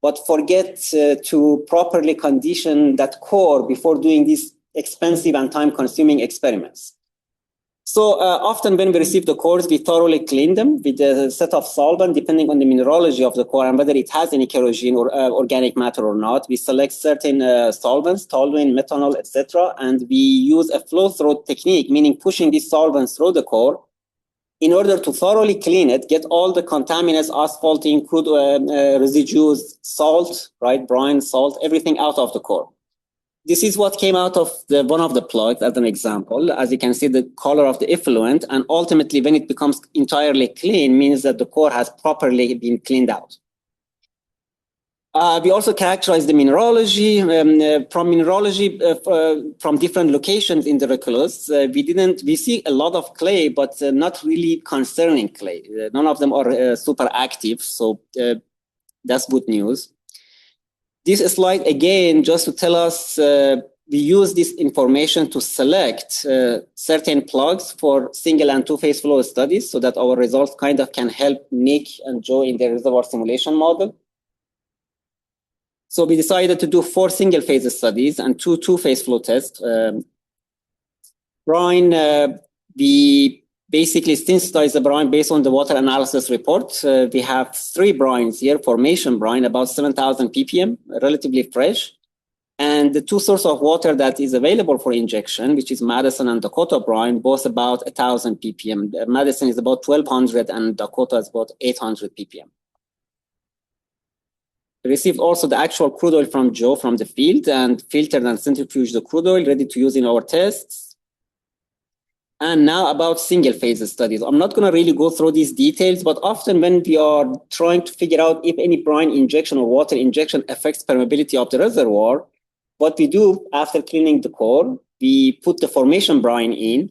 but forget to properly condition that core before doing these expensive and time-consuming experiments. So often when we receive the cores, we thoroughly clean them with a set of solvent, depending on the mineralogy of the core and whether it has any kerosene or organic matter or not. We select certain solvents, toluene, methanol, etc., and we use a flow-through technique, meaning pushing these solvents through the core in order to thoroughly clean it, get all the contaminants, asphalting, crude residues, salt, right, brine, salt, everything out of the core. This is what came out of one of the plugs as an example. As you can see, the color of the effluent, and ultimately when it becomes entirely clean means that the core has properly been cleaned out. We also characterize the mineralogy. From different locations in the Reculus. We see a lot of clay, but not really concerning clay. None of them are super active, so that's good news. This slide, again, just to tell us, we use this information to select certain plugs for single and 2-phase flow studies so that our results kind of can help Nick and Joe in their reservoir simulation model. So we decided to do 4 single-phase studies and 2 2-phase flow tests. Brine, we basically synthesize the brine based on the water analysis report. We have 3 brines here, formation brine, about 7,000 ppm, relatively fresh. And the 2 sources of water that is available for injection, which is Madison and Dakota brine, both about 1,000 ppm. Madison is about 1,200 and Dakota is about 800 ppm. We received also the actual crude oil from Joe from the field and filtered and centrifuged the crude oil ready to use in our tests. And now about single phase studies. I'm not going to really go through these details, but often when we are trying to figure out if any brine injection or water injection affects permeability of the reservoir, what we do after cleaning the core, we put the formation brine in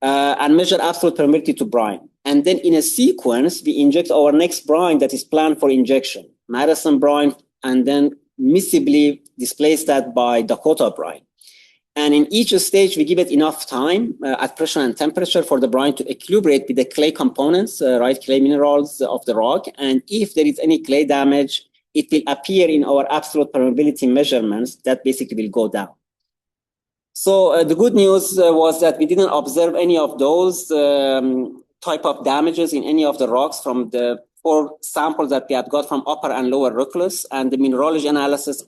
and measure absolute permeability to brine. And then in a sequence, we inject our next brine that is planned for injection, Madison brine, and then missibly displace that by Dakota brine. And in each stage, we give it enough time at pressure and temperature for the brine to equilibrate with the clay components, right, clay minerals of the rock. And if there is any clay damage, it will appear in our absolute permeability measurements that basically will go down. So the good news was that we didn't observe any of those type of damages in any of the rocks from the 4 samples that we had got from upper and lower Reculus, and the mineralogy analysis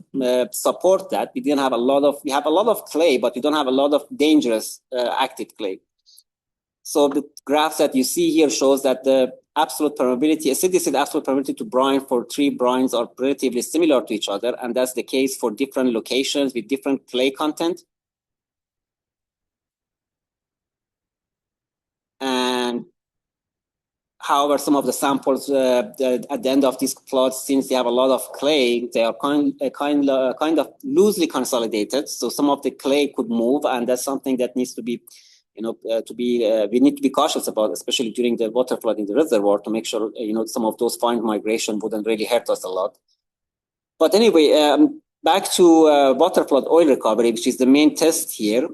support that. We have a lot of clay, but we don't have a lot of dangerous active clay. So the graph that you see here shows that the absolute permeability, acidic absolute permeability to brine for 3 brines are relatively similar to each other, and that's the case for different locations with different clay content. And However, some of the samples at the end of this plot, since they have a lot of clay, they are kind of loosely consolidated. So some of the clay could move, and that's something that needs to be, we need to be cautious about, especially during the water flood in the reservoir, to make sure some of those fine migration wouldn't really hurt us a lot. But anyway, back to water flood oil recovery, which is the main test here.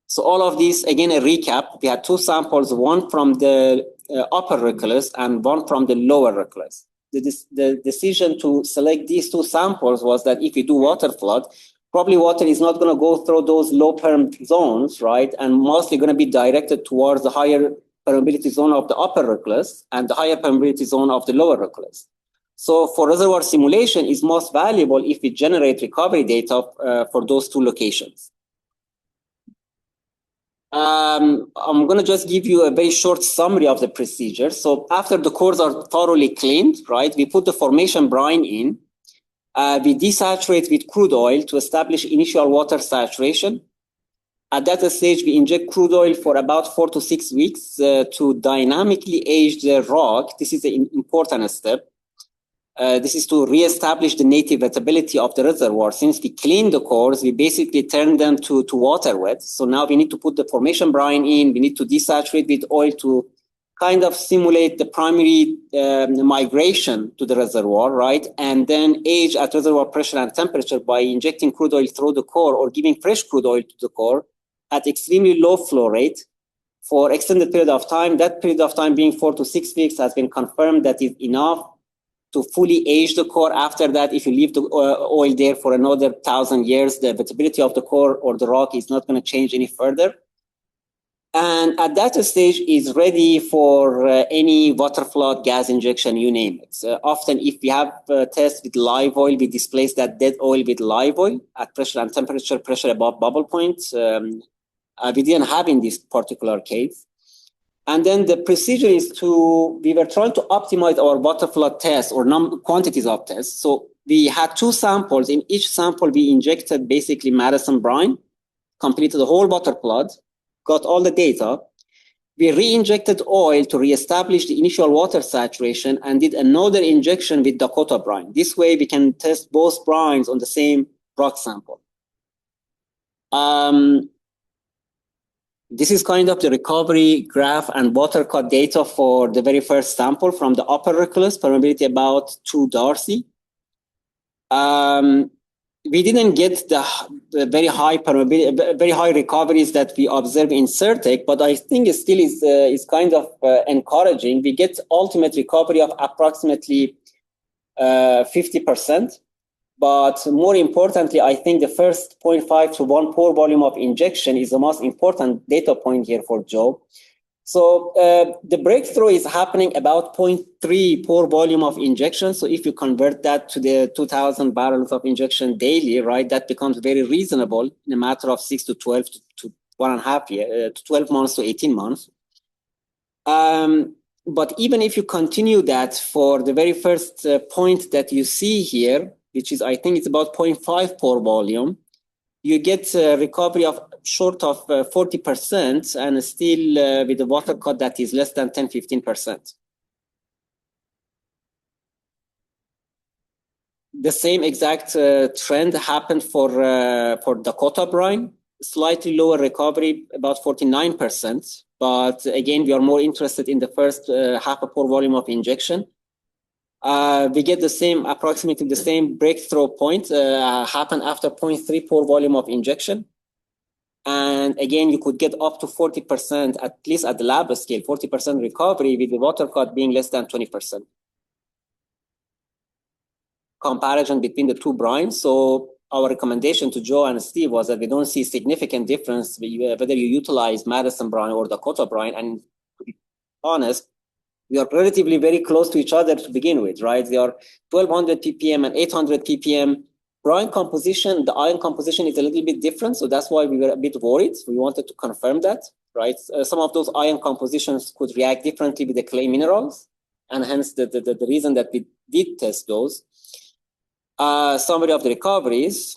So all of these, again, a recap. We had two samples, one from the upper recluse and one from the lower recluse. The decision to select these two samples was that if we do water flood, probably water is not going to go through those low perm zones, right? And mostly going to be directed towards the higher permeability zone of the upper recluse and the higher permeability zone of the lower recluse. So for reservoir simulation, it's most valuable if we generate recovery data for those two locations. I'm going to just give you a very short summary of the procedure. So after the cores are thoroughly cleaned, right, we put the formation brine in. We desaturate with crude oil to establish initial water saturation. At that stage, we inject crude oil for about 4 to 6 weeks to dynamically age the rock. This is an important step. This is to reestablish the native wettability of the reservoir. Since we clean the cores, we basically turn them to water wet. So now we need to put the formation brine in. We need to desaturate with oil to kind of simulate the primary migration to the reservoir, right? And then age at reservoir pressure and temperature by injecting crude oil through the core or giving fresh crude oil to the core at extremely low flow rate for extended period of time. That period of time being 4 to 6 weeks has been confirmed that is enough to fully age the core. After that, if you leave the oil there for another 1,000 years, the wettability of the core or the rock is not going to change any further. And at that stage is ready for any water flood, gas injection, you name it. Often if we have tests with live oil, we displace that dead oil with live oil at pressure and temperature, pressure above bubble point. We didn't have in this particular case. And then the procedure is we were trying to optimize our water flood tests or quantities of tests. So we had two samples. In each sample, we injected basically Madison brine, completed the whole water flood, got all the data. We re-injected oil to reestablish the initial water saturation and did another injection with Dakota brine. This way we can test both brines on the same rock sample. This is kind of the recovery graph and water cut data for the very first sample from the upper recluse, permeability about 2 Darcy. We didn't get the very high permeability, very high recoveries that we observe in CERTEC, but I think it still is kind of encouraging. We get ultimate recovery of approximately 50%. But more importantly, I think the first 0.5 to 1 pore volume of injection is the most important data point here for Joe. So the breakthrough is happening about 0.3 pore volume of injection. So if you convert that to the 2,000 barrels of injection daily, right, that becomes very reasonable in a matter of 6 to 12 to 1.5 years, to 12 months to 18 months. But even if you continue that for the very first point that you see here, which is, I think it's about 0.5 pore volume, you get a recovery of short of 40% and still with a water cut that is less than 10-15%. The same exact trend happened for Dakota brine, slightly lower recovery, about 49%. But again, we are more interested in the first half a pore volume of injection. We get the same, approximately the same breakthrough point happen after 0.3 pore volume of injection. And again, you could get up to 40%, at least at the lab scale, 40% recovery with the water cut being less than 20%. Comparison between the two brines. So our recommendation to Joe and Steve was that we don't see significant difference whether you utilize Madison brine or Dakota brine. And to be honest, we are relatively very close to each other to begin with, right? They are 1200 ppm and 800 ppm. Brine composition, the ion composition is a little bit different. So that's why we were a bit worried. We wanted to confirm that, right? Some of those ion compositions could react differently with the clay minerals. And hence the reason that we did test those. Summary of the recoveries.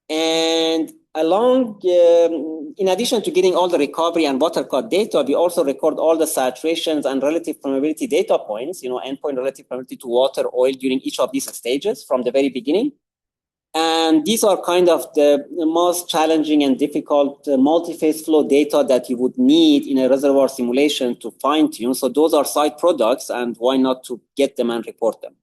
And along in addition to getting all the recovery and water cut data, we also record all the saturations and relative permeability data points, endpoint relative permeability to water, oil during each of these stages from the very beginning. And these are kind of the most challenging and difficult multi-phase flow data that you would need in a reservoir simulation to fine tune. So those are side products, and why not to get them and report them?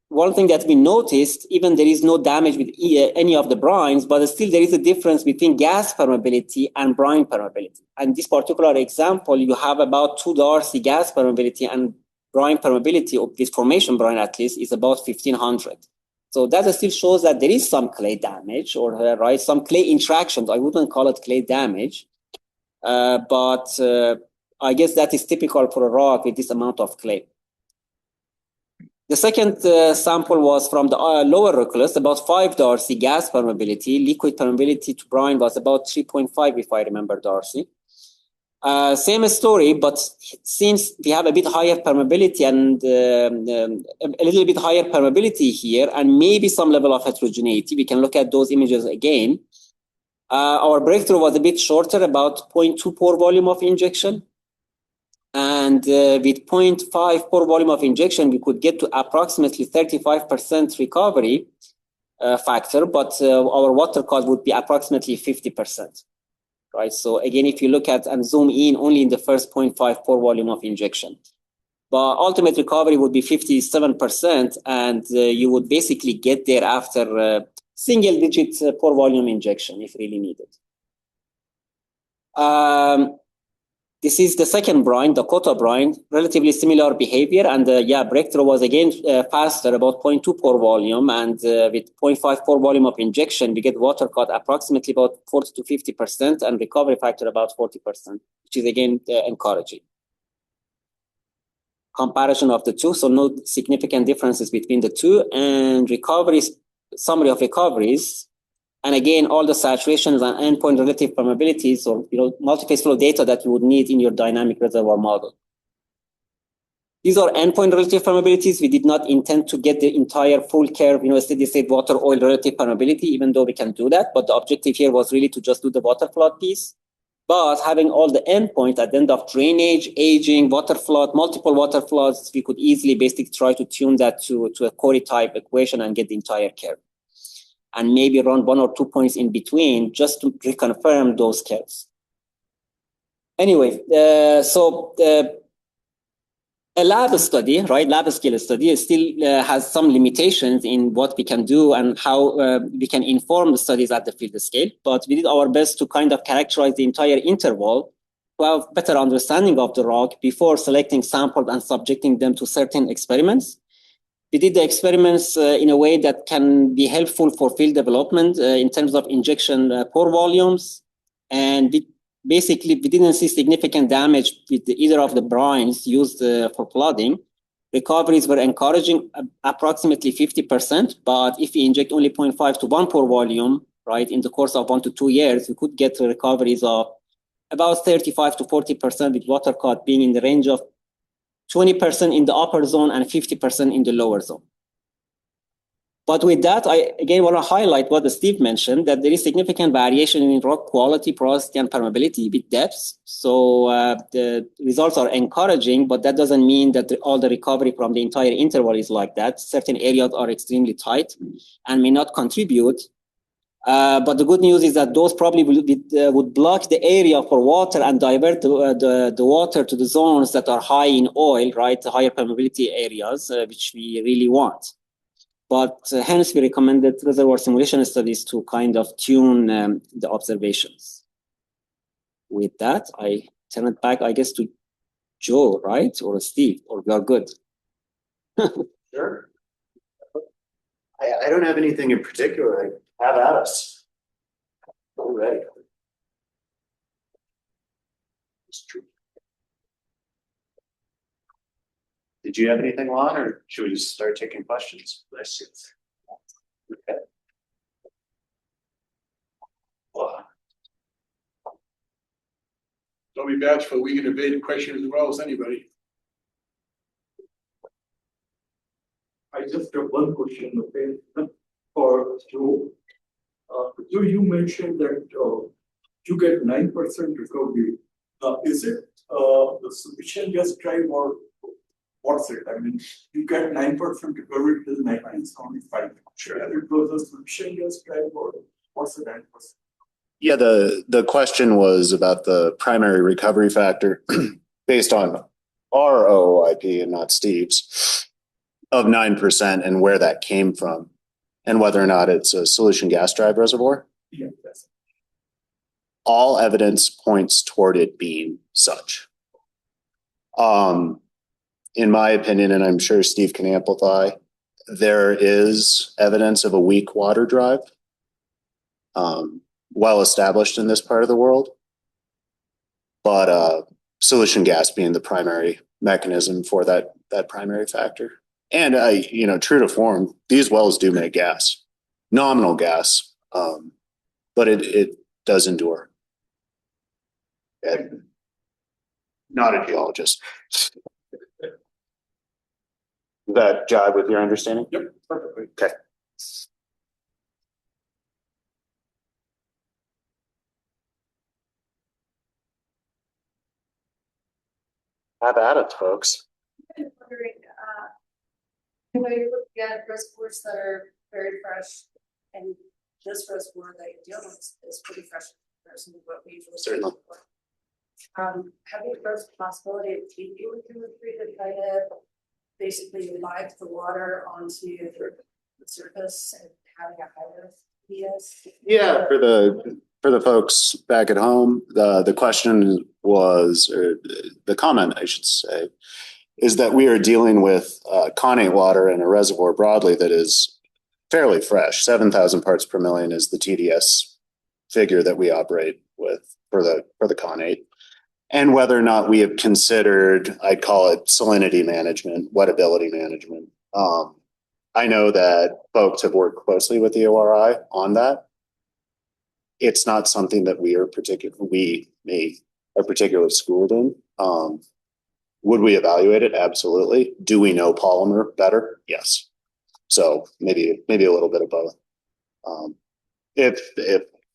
One thing that we noticed, even there is no damage with any of the brines, but still there is a difference between gas permeability and brine permeability. And this particular example, you have about 2 Darcy gas permeability, and brine permeability of this formation brine at least is about 1500. So that still shows that there is some clay damage, or some clay interactions. I wouldn't call it clay damage, but I guess that is typical for a rock with this amount of clay. The second sample was from the lower Roculus, about 5 Darcy gas permeability. Liquid permeability to brine was about 3.5, if I remember Darcy. Same story, but since we have a bit higher permeability and a little bit higher permeability here, and maybe some level of heterogeneity, we can look at those images again. Our breakthrough was a bit shorter, about 0.2 pore volume of injection. And with 0.5 pore volume of injection, we could get to approximately 35% recovery factor, but our water cut would be approximately 50%. Right. So again, if you look at and zoom in only in the first 0.5 pore volume of injection, but ultimate recovery would be 57%, and you would basically get there after single digit pore volume injection if really needed. This is the second brine, the Kota brine, relatively similar behavior, and breakthrough was again faster, about 0.2 pore volume, and with 0.5 pore volume of injection, we get water cut approximately about 40 to 50%, and recovery factor about 40%, which is again encouraging. Comparison of the two, so no significant differences between the two, and recoveries, summary of recoveries. And again, all the saturations and endpoint relative permeabilities, or multi-phase flow data that you would need in your dynamic reservoir model. These are endpoint relative permeabilities. We did not intend to get the entire full curve, steady state water oil relative permeability, even though we can do that. But the objective here was really to just do the water flood piece. But having all the endpoints at the end of drainage, aging, water flood, multiple water floods, we could easily basically try to tune that to a EORI type equation and get the entire curve. And maybe run 1 or 2 points in between just to reconfirm those curves. Anyway, a lab study, right? Lab scale study still has some limitations in what we can do and how we can inform the studies at the field scale. But we did our best to kind of characterize the entire interval to have better understanding of the rock before selecting samples and subjecting them to certain experiments. We did the experiments in a way that can be helpful for field development in terms of injection pore volumes. And we didn't see significant damage with either of the brines used for flooding. Recoveries were encouraging, approximately 50%. But if we inject only 0.5 to 1 pore volume, right, in the course of 1 to 2 years, we could get recoveries of about 35 to 40%, with water cut being in the range of 20% in the upper zone and 50% in the lower zone. But with that, I again want to highlight what Steve mentioned, that there is significant variation in rock quality, porosity, and permeability with depths. So the results are encouraging, but that doesn't mean that all the recovery from the entire interval is like that. Certain areas are extremely tight and may not contribute. But the good news is that those probably would block the area for water and divert the water to the zones that are high in oil, right? The higher permeability areas, which we really want. But hence we recommended reservoir simulation studies to kind of tune the observations. With that, I turn it back, I guess, to Joe, right? Or Steve, or we are good. Sure. I don't have anything in particular. Have at us. All right. It's true. Did you have anything, Lon, or should we just start taking questions? Questions. Okay. Well, Don't be bad for we can evade a question as well as anybody. I just have one question, okay, for Joe. You mentioned that you get 9% recovery. Is it the sufficient gas drive or what's it? I mean, you get 9% recovery till 1975. Sure. It was a sufficient gas drive or what's the 9%? Yeah, the question was about the primary recovery factor based on our OOIP and not Steve's of 9% and where that came from and whether or not it's a solution gas drive reservoir. Yeah, that's All evidence points toward it being such. In my opinion, and I'm sure Steve can amplify, there is evidence of a weak water drive, well established in this part of the world, but solution gas being the primary mechanism for that primary factor. And true to form, these wells do make gas, nominal gas, but it does endure. And not a geologist. Does that jive with your understanding? Yep, perfectly. Okay. Have at it, folks. I'm wondering, when you look at reservoirs that are very fresh, and this reservoir that you're dealing with is pretty fresh in comparison to what we usually. Certainly. Have you approached the possibility of taking with chemistry to try to basically revive the water onto the surface and having a higher PS? Yeah, for the folks back at home, the question was, or the comment I should say, is that we are dealing with connate water in a reservoir broadly that is fairly fresh. 7,000 parts per million is the TDS figure that we operate with for the connate. And whether or not we have considered, I'd call it salinity management, wettability management. I know that folks have worked closely with the EORI on that. It's not something that we are particularly schooled in. Would we evaluate it? Absolutely. Do we know polymer better? Yes. So maybe a little bit of both. If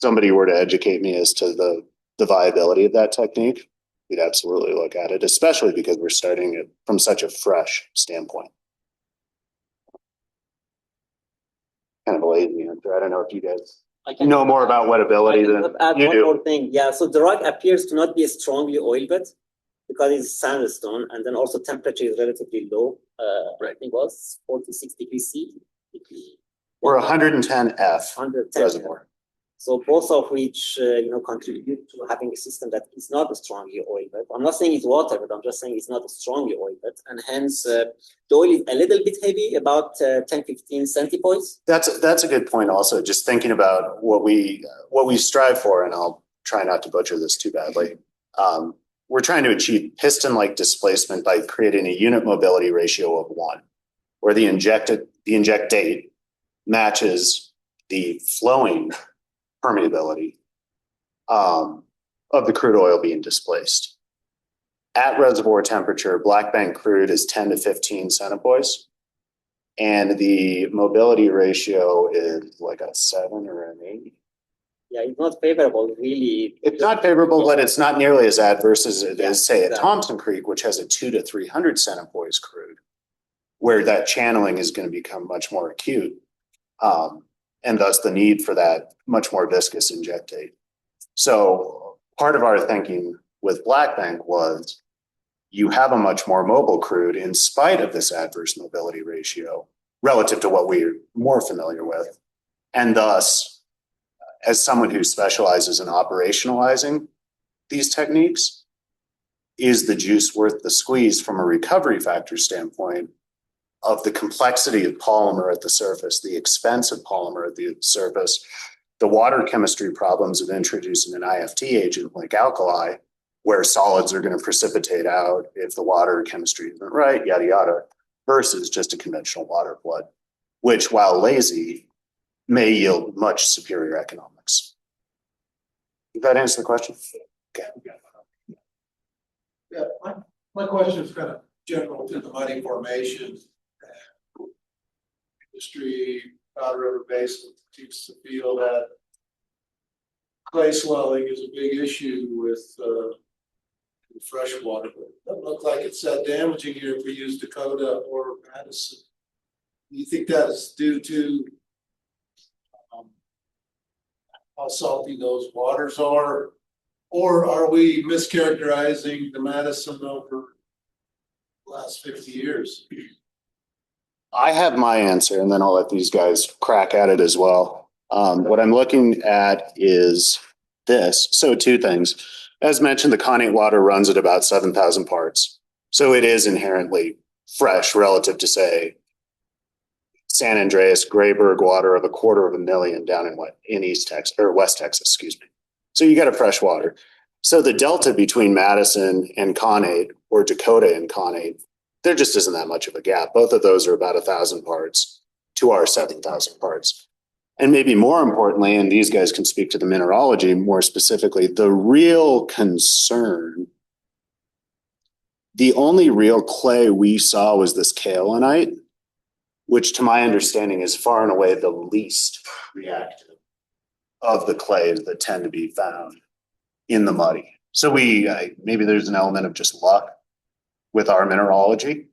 somebody were to educate me as to the viability of that technique, we'd absolutely look at it, especially because we're starting it from such a fresh standpoint. Kind of a lazy answer. I don't know if you guys know more about wettability than you do. One more thing. Yeah, so the rock appears to not be strongly oil-wet because it's sandstone, and then also temperature is relatively low. I think it was 46 degrees C. We're 110 F 110 reservoir. So both of which contribute to having a system that is not strongly oil-wet. I'm not saying it's water, but I'm just saying it's not strongly oil-wet, and hence the oil is a little bit heavy, about 10-15 centipoise. That's a good point. Also, just thinking about what we strive for, and I'll try not to butcher this too badly. We're trying to achieve piston-like displacement by creating a unit mobility ratio of 1, where the injectate matches the flowing permeability of the crude oil being displaced. At reservoir temperature, black bank crude is 10 to 15 centipoise, and the mobility ratio is like a 7 or an 8. Yeah, it's not favorable, really. It's not favorable, but it's not nearly as adverse as it is, say, at Thompson Creek, which has a 2 to 300 centipoise crude, where that channeling is going to become much more acute. And thus the need for that much more viscous injectate. So part of our thinking with Black Bank was you have a much more mobile crude in spite of this adverse mobility ratio relative to what we're more familiar with. And thus, as someone who specializes in operationalizing these techniques, is the juice worth the squeeze from a recovery factor standpoint of the complexity of polymer at the surface, the expense of polymer at the surface, the water chemistry problems of introducing an IFT agent like alkali, where solids are going to precipitate out if the water chemistry isn't right, yada, yada, versus just a conventional water flood, which, while lazy, may yield much superior economics. Did that answer the question? Okay. Yeah, my question is kind of general to the mining formation. Industry, Powder River Basin seems to feel that clay swelling is a big issue with fresh water. But it doesn't look like it's that damaging here if we use Dakota or Madison. Do you think that's due to how salty those waters are? Or are we mischaracterizing the Madison over the last 50 years? I have my answer, and then I'll let these guys crack at it as well. What I'm looking at is this. So two things. As mentioned, the connate water runs at about 7,000 parts. So it is inherently fresh relative to, say, San Andreas, Grayburg water of 250,000 down in East Texas or West Texas, excuse me. So you got a fresh water. So the delta between Madison and connate or Dakota and connate, there just isn't that much of a gap. Both of those are about 1,000 parts to our 7,000 parts. And maybe more importantly, and these guys can speak to the mineralogy more specifically, the real concern, the only real clay we saw was this kaolinite, which to my understanding is far and away the least reactive of the clays that tend to be found in the muddy. So maybe there's an element of just luck with our mineralogy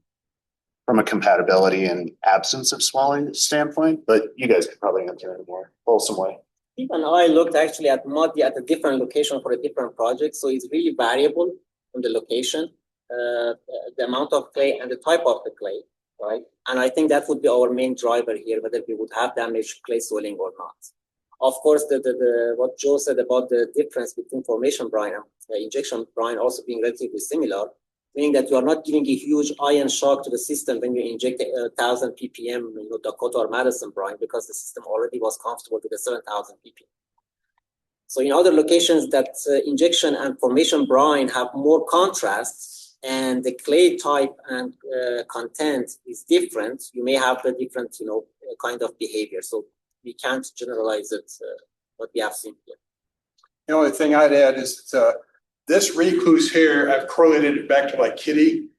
from a compatibility and absence of swelling standpoint, but you guys could probably answer in a more wholesome way. Even I looked actually at muddy at a different location for a different project, so it's really variable from the location, the amount of clay and the type of the clay, right? And I think that would be our main driver here, whether we would have damaged clay swelling or not. Of course, what Joe said about the difference between formation brine and injection brine also being relatively similar, meaning that you are not giving a huge ion shock to the system when you inject 1,000 ppm, Dakota or Madison brine, because the system already was comfortable with the 7,000 ppm. So in other locations that injection and formation brine have more contrast and the clay type and content is different, you may have a different, kind of behavior. So we can't generalize it, what we have seen here. The only thing I'd add is this recluse here, I've correlated it back to like kitty.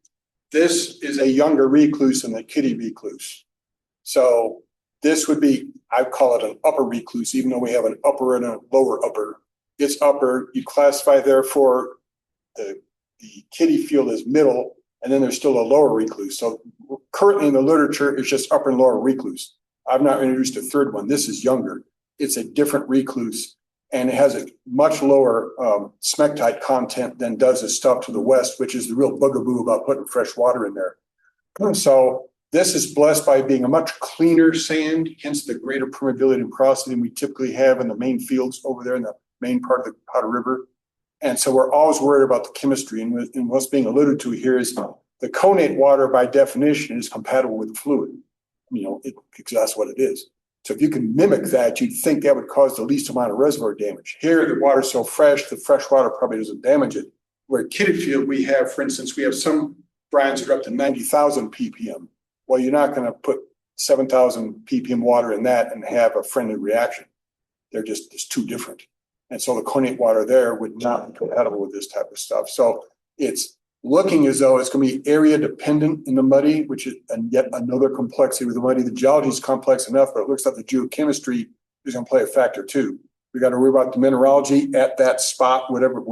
This is a younger recluse than the kitty recluse. So this would be, I call it an upper recluse, even though we have an upper and a lower upper. It's upper, you classify therefore the kitty field as middle, and then there's still a lower recluse. So currently in the literature, it's just upper and lower recluse. I've not introduced a third one. This is younger. It's a different recluse, and it has a much lower smectite content than does the stuff to the west, which is the real bugaboo about putting fresh water in there. So this is blessed by being a much cleaner sand, hence the greater permeability and porosity than we typically have in the main fields over there in the main part of the Powder River. And so we're always worried about the chemistry. And what's being alluded to here is the connate water by definition is compatible with the fluid. Because that's what it is. So if you can mimic that, you'd think that would cause the least amount of reservoir damage. Here, the water's so fresh, the fresh water probably doesn't damage it. Where at Kitty Field, we have, for instance, we have some brines that are up to 90,000 ppm. Well, you're not going to put 7,000 ppm water in that and have a friendly reaction. They're just too different. And so the connate water there would not be compatible with this type of stuff. So it's looking as though it's going to be area dependent in the muddy, which is yet another complexity with the muddy. The geology is complex enough, but it looks like the geochemistry is going to play a factor too. We got to worry about the mineralogy at that spot, whatever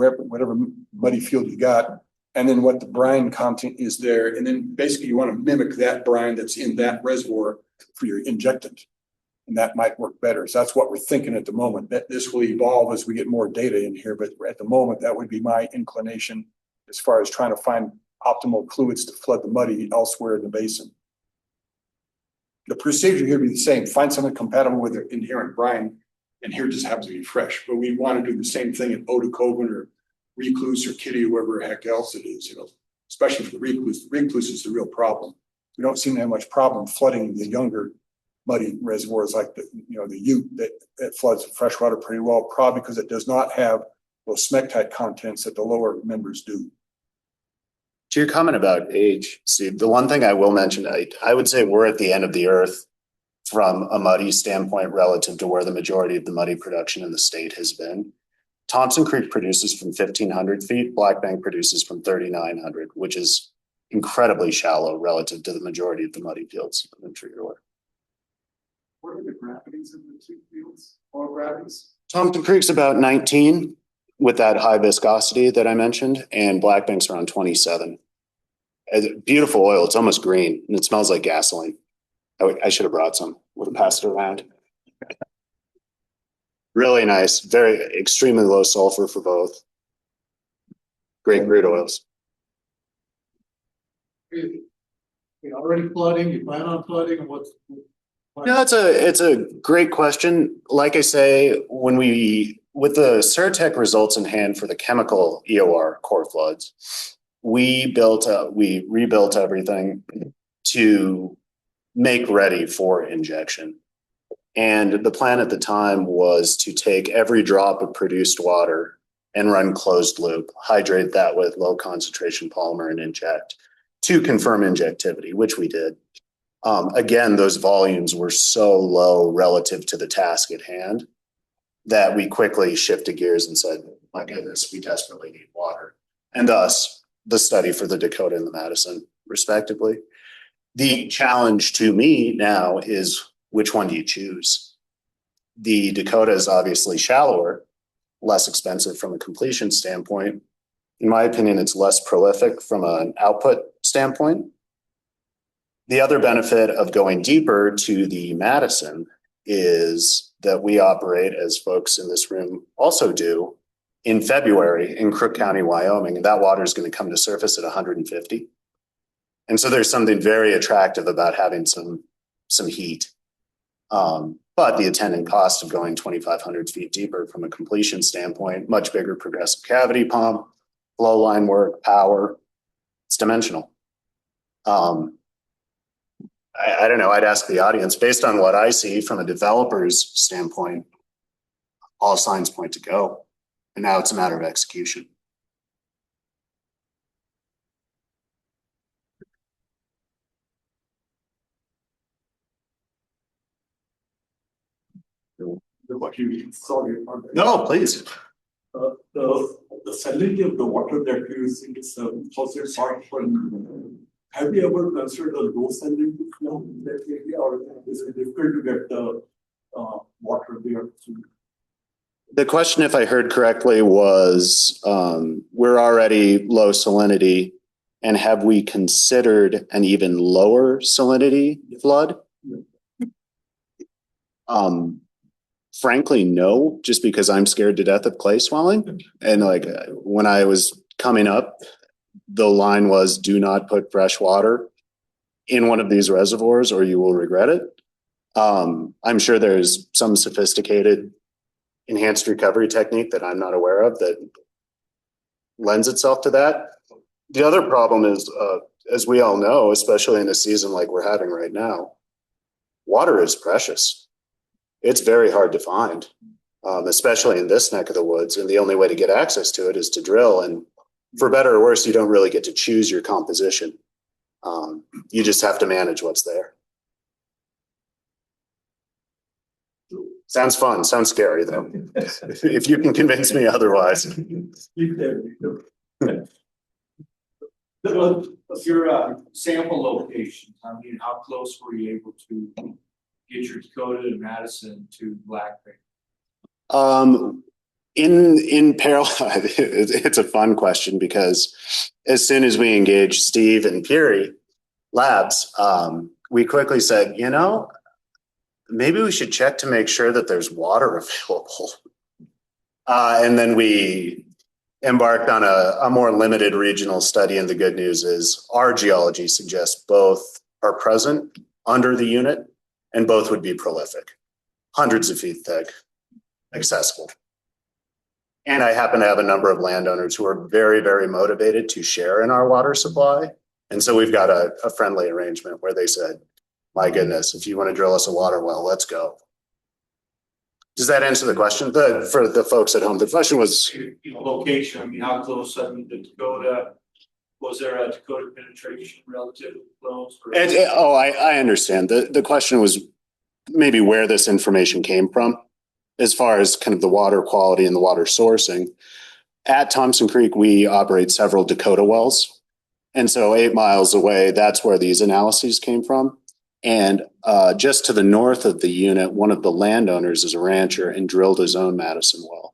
muddy field you got, and then what the brine content is there. And then basically you want to mimic that brine that's in that reservoir for your injectant. And that might work better. So that's what we're thinking at the moment. That this will evolve as we get more data in here. But at the moment, that would be my inclination as far as trying to find optimal fluids to flood the muddy elsewhere in the basin. The procedure here would be the same. Find something compatible with the inherent brine, and here just happens to be fresh. But we want to do the same thing at Otocoven or Recluse or Kitty or wherever the heck else it is, especially for the Recluse. The Recluse is the real problem. We don't seem to have much problem flooding the younger muddy reservoirs like the Ute that floods freshwater pretty well, probably because it does not have those smectite contents that the lower members do. To your comment about age, Steve, the one thing I will mention, I would say we're at the end of the earth from a muddy standpoint relative to where the majority of the muddy production in the state has been. Thompson Creek produces from 1,500 feet. Black Bank produces from 3,900, which is incredibly shallow relative to the majority of the muddy fields of interior. What are the gravities in the two fields? Or gravities? Thompson Creek's about 19 with that high viscosity that I mentioned, and Black Bank's around 27. Beautiful oil. It's almost green and it smells like gasoline. I should have brought some. Would have passed it around. Really nice. Very extremely low sulfur for both. Great crude oils. You already flooding, you plan on flooding, and what's? No, it's a great question. Like I say, with the Surtec results in hand for the chemical EOR core floods, we rebuilt everything to make ready for injection. And the plan at the time was to take every drop of produced water and run closed loop, hydrate that with low concentration polymer and inject to confirm injectivity, which we did. Again, those volumes were so low relative to the task at hand that we quickly shifted gears and said, my goodness, we desperately need water. And thus the study for the Dakota and the Madison, respectively. The challenge to me now is, which one do you choose? The Dakota is obviously shallower, less expensive from a completion standpoint. In my opinion, it's less prolific from an output standpoint. The other benefit of going deeper to the Madison is that we operate, as folks in this room also do, in February in Crook County, Wyoming, and that water is going to come to surface at 150. And so there's something very attractive about having some heat. But the attendant cost of going 2,500 feet deeper from a completion standpoint, much bigger progressive cavity pump, flow line work, power, it's dimensional. I don't know, I'd ask the audience, based on what I see from a developer's standpoint, all signs point to go. And now it's a matter of execution. Sorry. No, please. The salinity of the water that you're using is 1,000 parts per million. Have you ever considered a low salinity flow in that area, or is it difficult to get the water there? The question, if I heard correctly, was we're already low salinity, and have we considered an even lower salinity flood? Frankly, no, just because I'm scared to death of clay swelling. And like when I was coming up, the line was, do not put fresh water in one of these reservoirs or you will regret it. I'm sure there's some sophisticated enhanced recovery technique that I'm not aware of that lends itself to that. The other problem is, as we all know, especially in a season like we're having right now, water is precious. It's very hard to find, especially in this neck of the woods. And the only way to get access to it is to drill. And for better or worse, you don't really get to choose your composition. You just have to manage what's there. Sounds fun. Sounds scary, though. If you can convince me otherwise. Your sample location, I mean, how close were you able to get your Dakota and Madison to Black Bear? In parallel, it's a fun question because as soon as we engaged Steve and Piri Labs, we quickly said, you know, maybe we should check to make sure that there's water available. And then we embarked on a more limited regional study. And the good news is our geology suggests both are present under the unit and both would be prolific, hundreds of feet thick, accessible. And I happen to have a number of landowners who are very, very motivated to share in our water supply. And so we've got a friendly arrangement where they said, my goodness, if you want to drill us a water well, let's go. Does that answer the question? For the folks at home, the question was Location, I mean, how close, I mean, the Dakota, was there a Dakota penetration relatively close? I understand. The question was maybe where this information came from as far as kind of the water quality and the water sourcing. At Thompson Creek, we operate several Dakota wells. And so 8 miles away, that's where these analyses came from. And just to the north of the unit, one of the landowners is a rancher and drilled his own Madison well.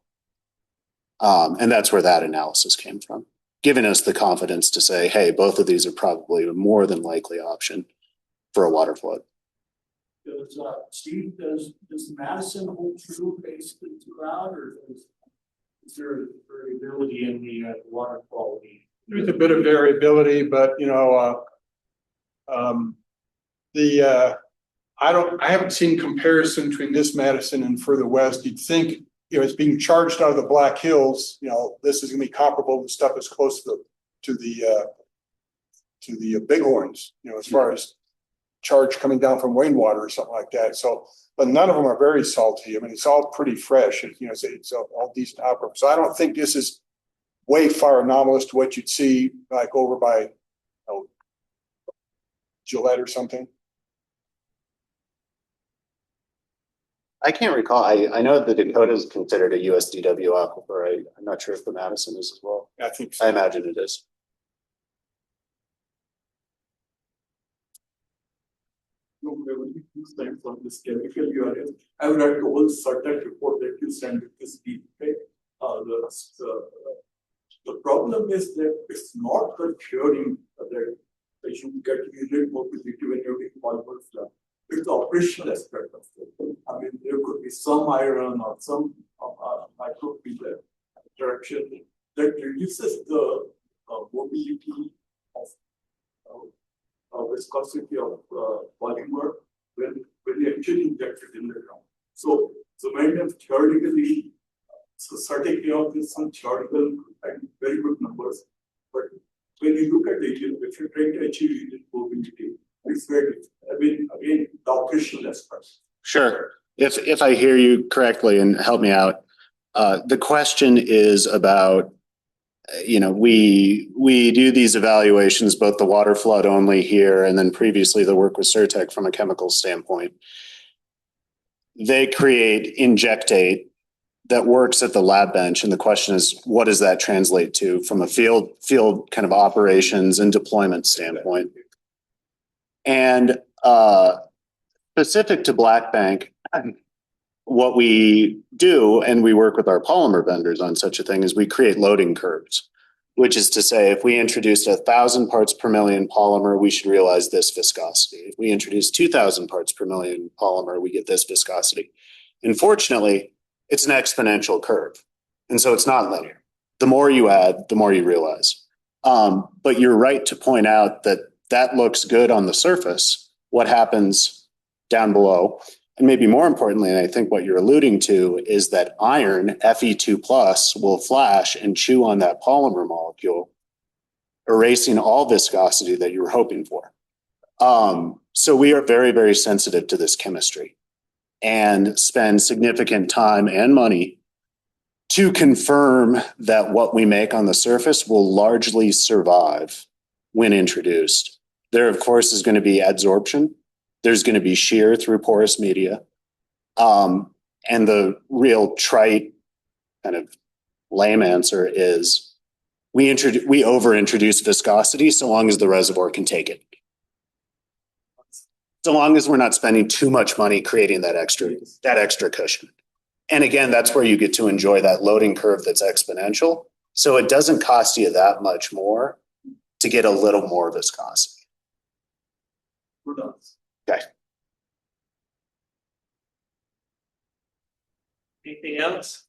And that's where that analysis came from, giving us the confidence to say, hey, both of these are probably a more than likely option for a water flood. Steve, does Madison hold true basically throughout, or is there variability in the water quality? There's a bit of variability, but I haven't seen comparison between this Madison and further west. You'd think, it's being charged out of the Black Hills, this is gonna be comparable to stuff that's close to the Bighorns, as far as charge coming down from rainwater or something like that. So, but none of them are very salty. I mean, it's all pretty fresh. It's all decent output. So I don't think this is way far anomalous to what you'd see like over by Gillette or something. I can't recall. I know the Dakota is considered a USDW aquifer. I'm not sure if the Madison is as well. I think so. I imagine it is. From this chemical URL. I would like to also that report that you sent with this feedback. The problem is that it's not the theory that you get unit mobility when you're doing polymer flood. It's the operational aspect of it. I mean, there could be some iron or some microfiber interaction that reduces the mobility of viscosity of polymer when you actually inject it in the ground. So when you theoretically, so certainly of this some theoretical and very good numbers, but when you look at the yield, if you're trying to achieve unit mobility, it's very, I mean, again, the operational aspect. Sure. If I hear you correctly, and help me out, the question is about, we do these evaluations, both the water flood only here, and then previously the work with Certec from a chemical standpoint. They create injectate that works at the lab bench, and the question is, what does that translate to from a field kind of operations and deployment standpoint? And specific to Black Bank, what we do, and we work with our polymer vendors on such a thing, is we create loading curves, which is to say, if we introduced 1,000 parts per million polymer, we should realize this viscosity. If we introduce 2,000 parts per million polymer, we get this viscosity. Unfortunately, it's an exponential curve. And so it's not linear. The more you add, the more you realize. But you're right to point out that looks good on the surface. What happens down below? And maybe more importantly, and I think what you're alluding to, is that iron, Fe2+, will flash and chew on that polymer molecule, erasing all viscosity that you were hoping for. So we are very, very sensitive to this chemistry and spend significant time and money to confirm that what we make on the surface will largely survive when introduced. There, of course, is going to be adsorption. There's going to be shear through porous media. And the real trite kind of lame answer is we over-introduce viscosity so long as the reservoir can take it. So long as we're not spending too much money creating that extra cushion. And again, that's where you get to enjoy that loading curve that's exponential. So it doesn't cost you that much more to get a little more viscosity. Okay. Anything else?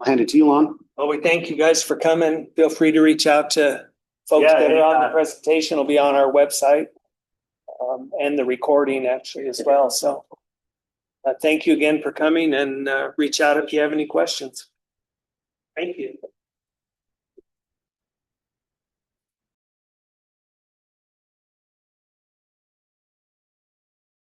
I'll hand it to you, Lon. Well, we thank you guys for coming. Feel free to reach out to folks Yeah, that are on the anytime. presentation. Will be on our website and the recording actually as well. So thank you again for coming, and reach out if you have any questions. Thank you.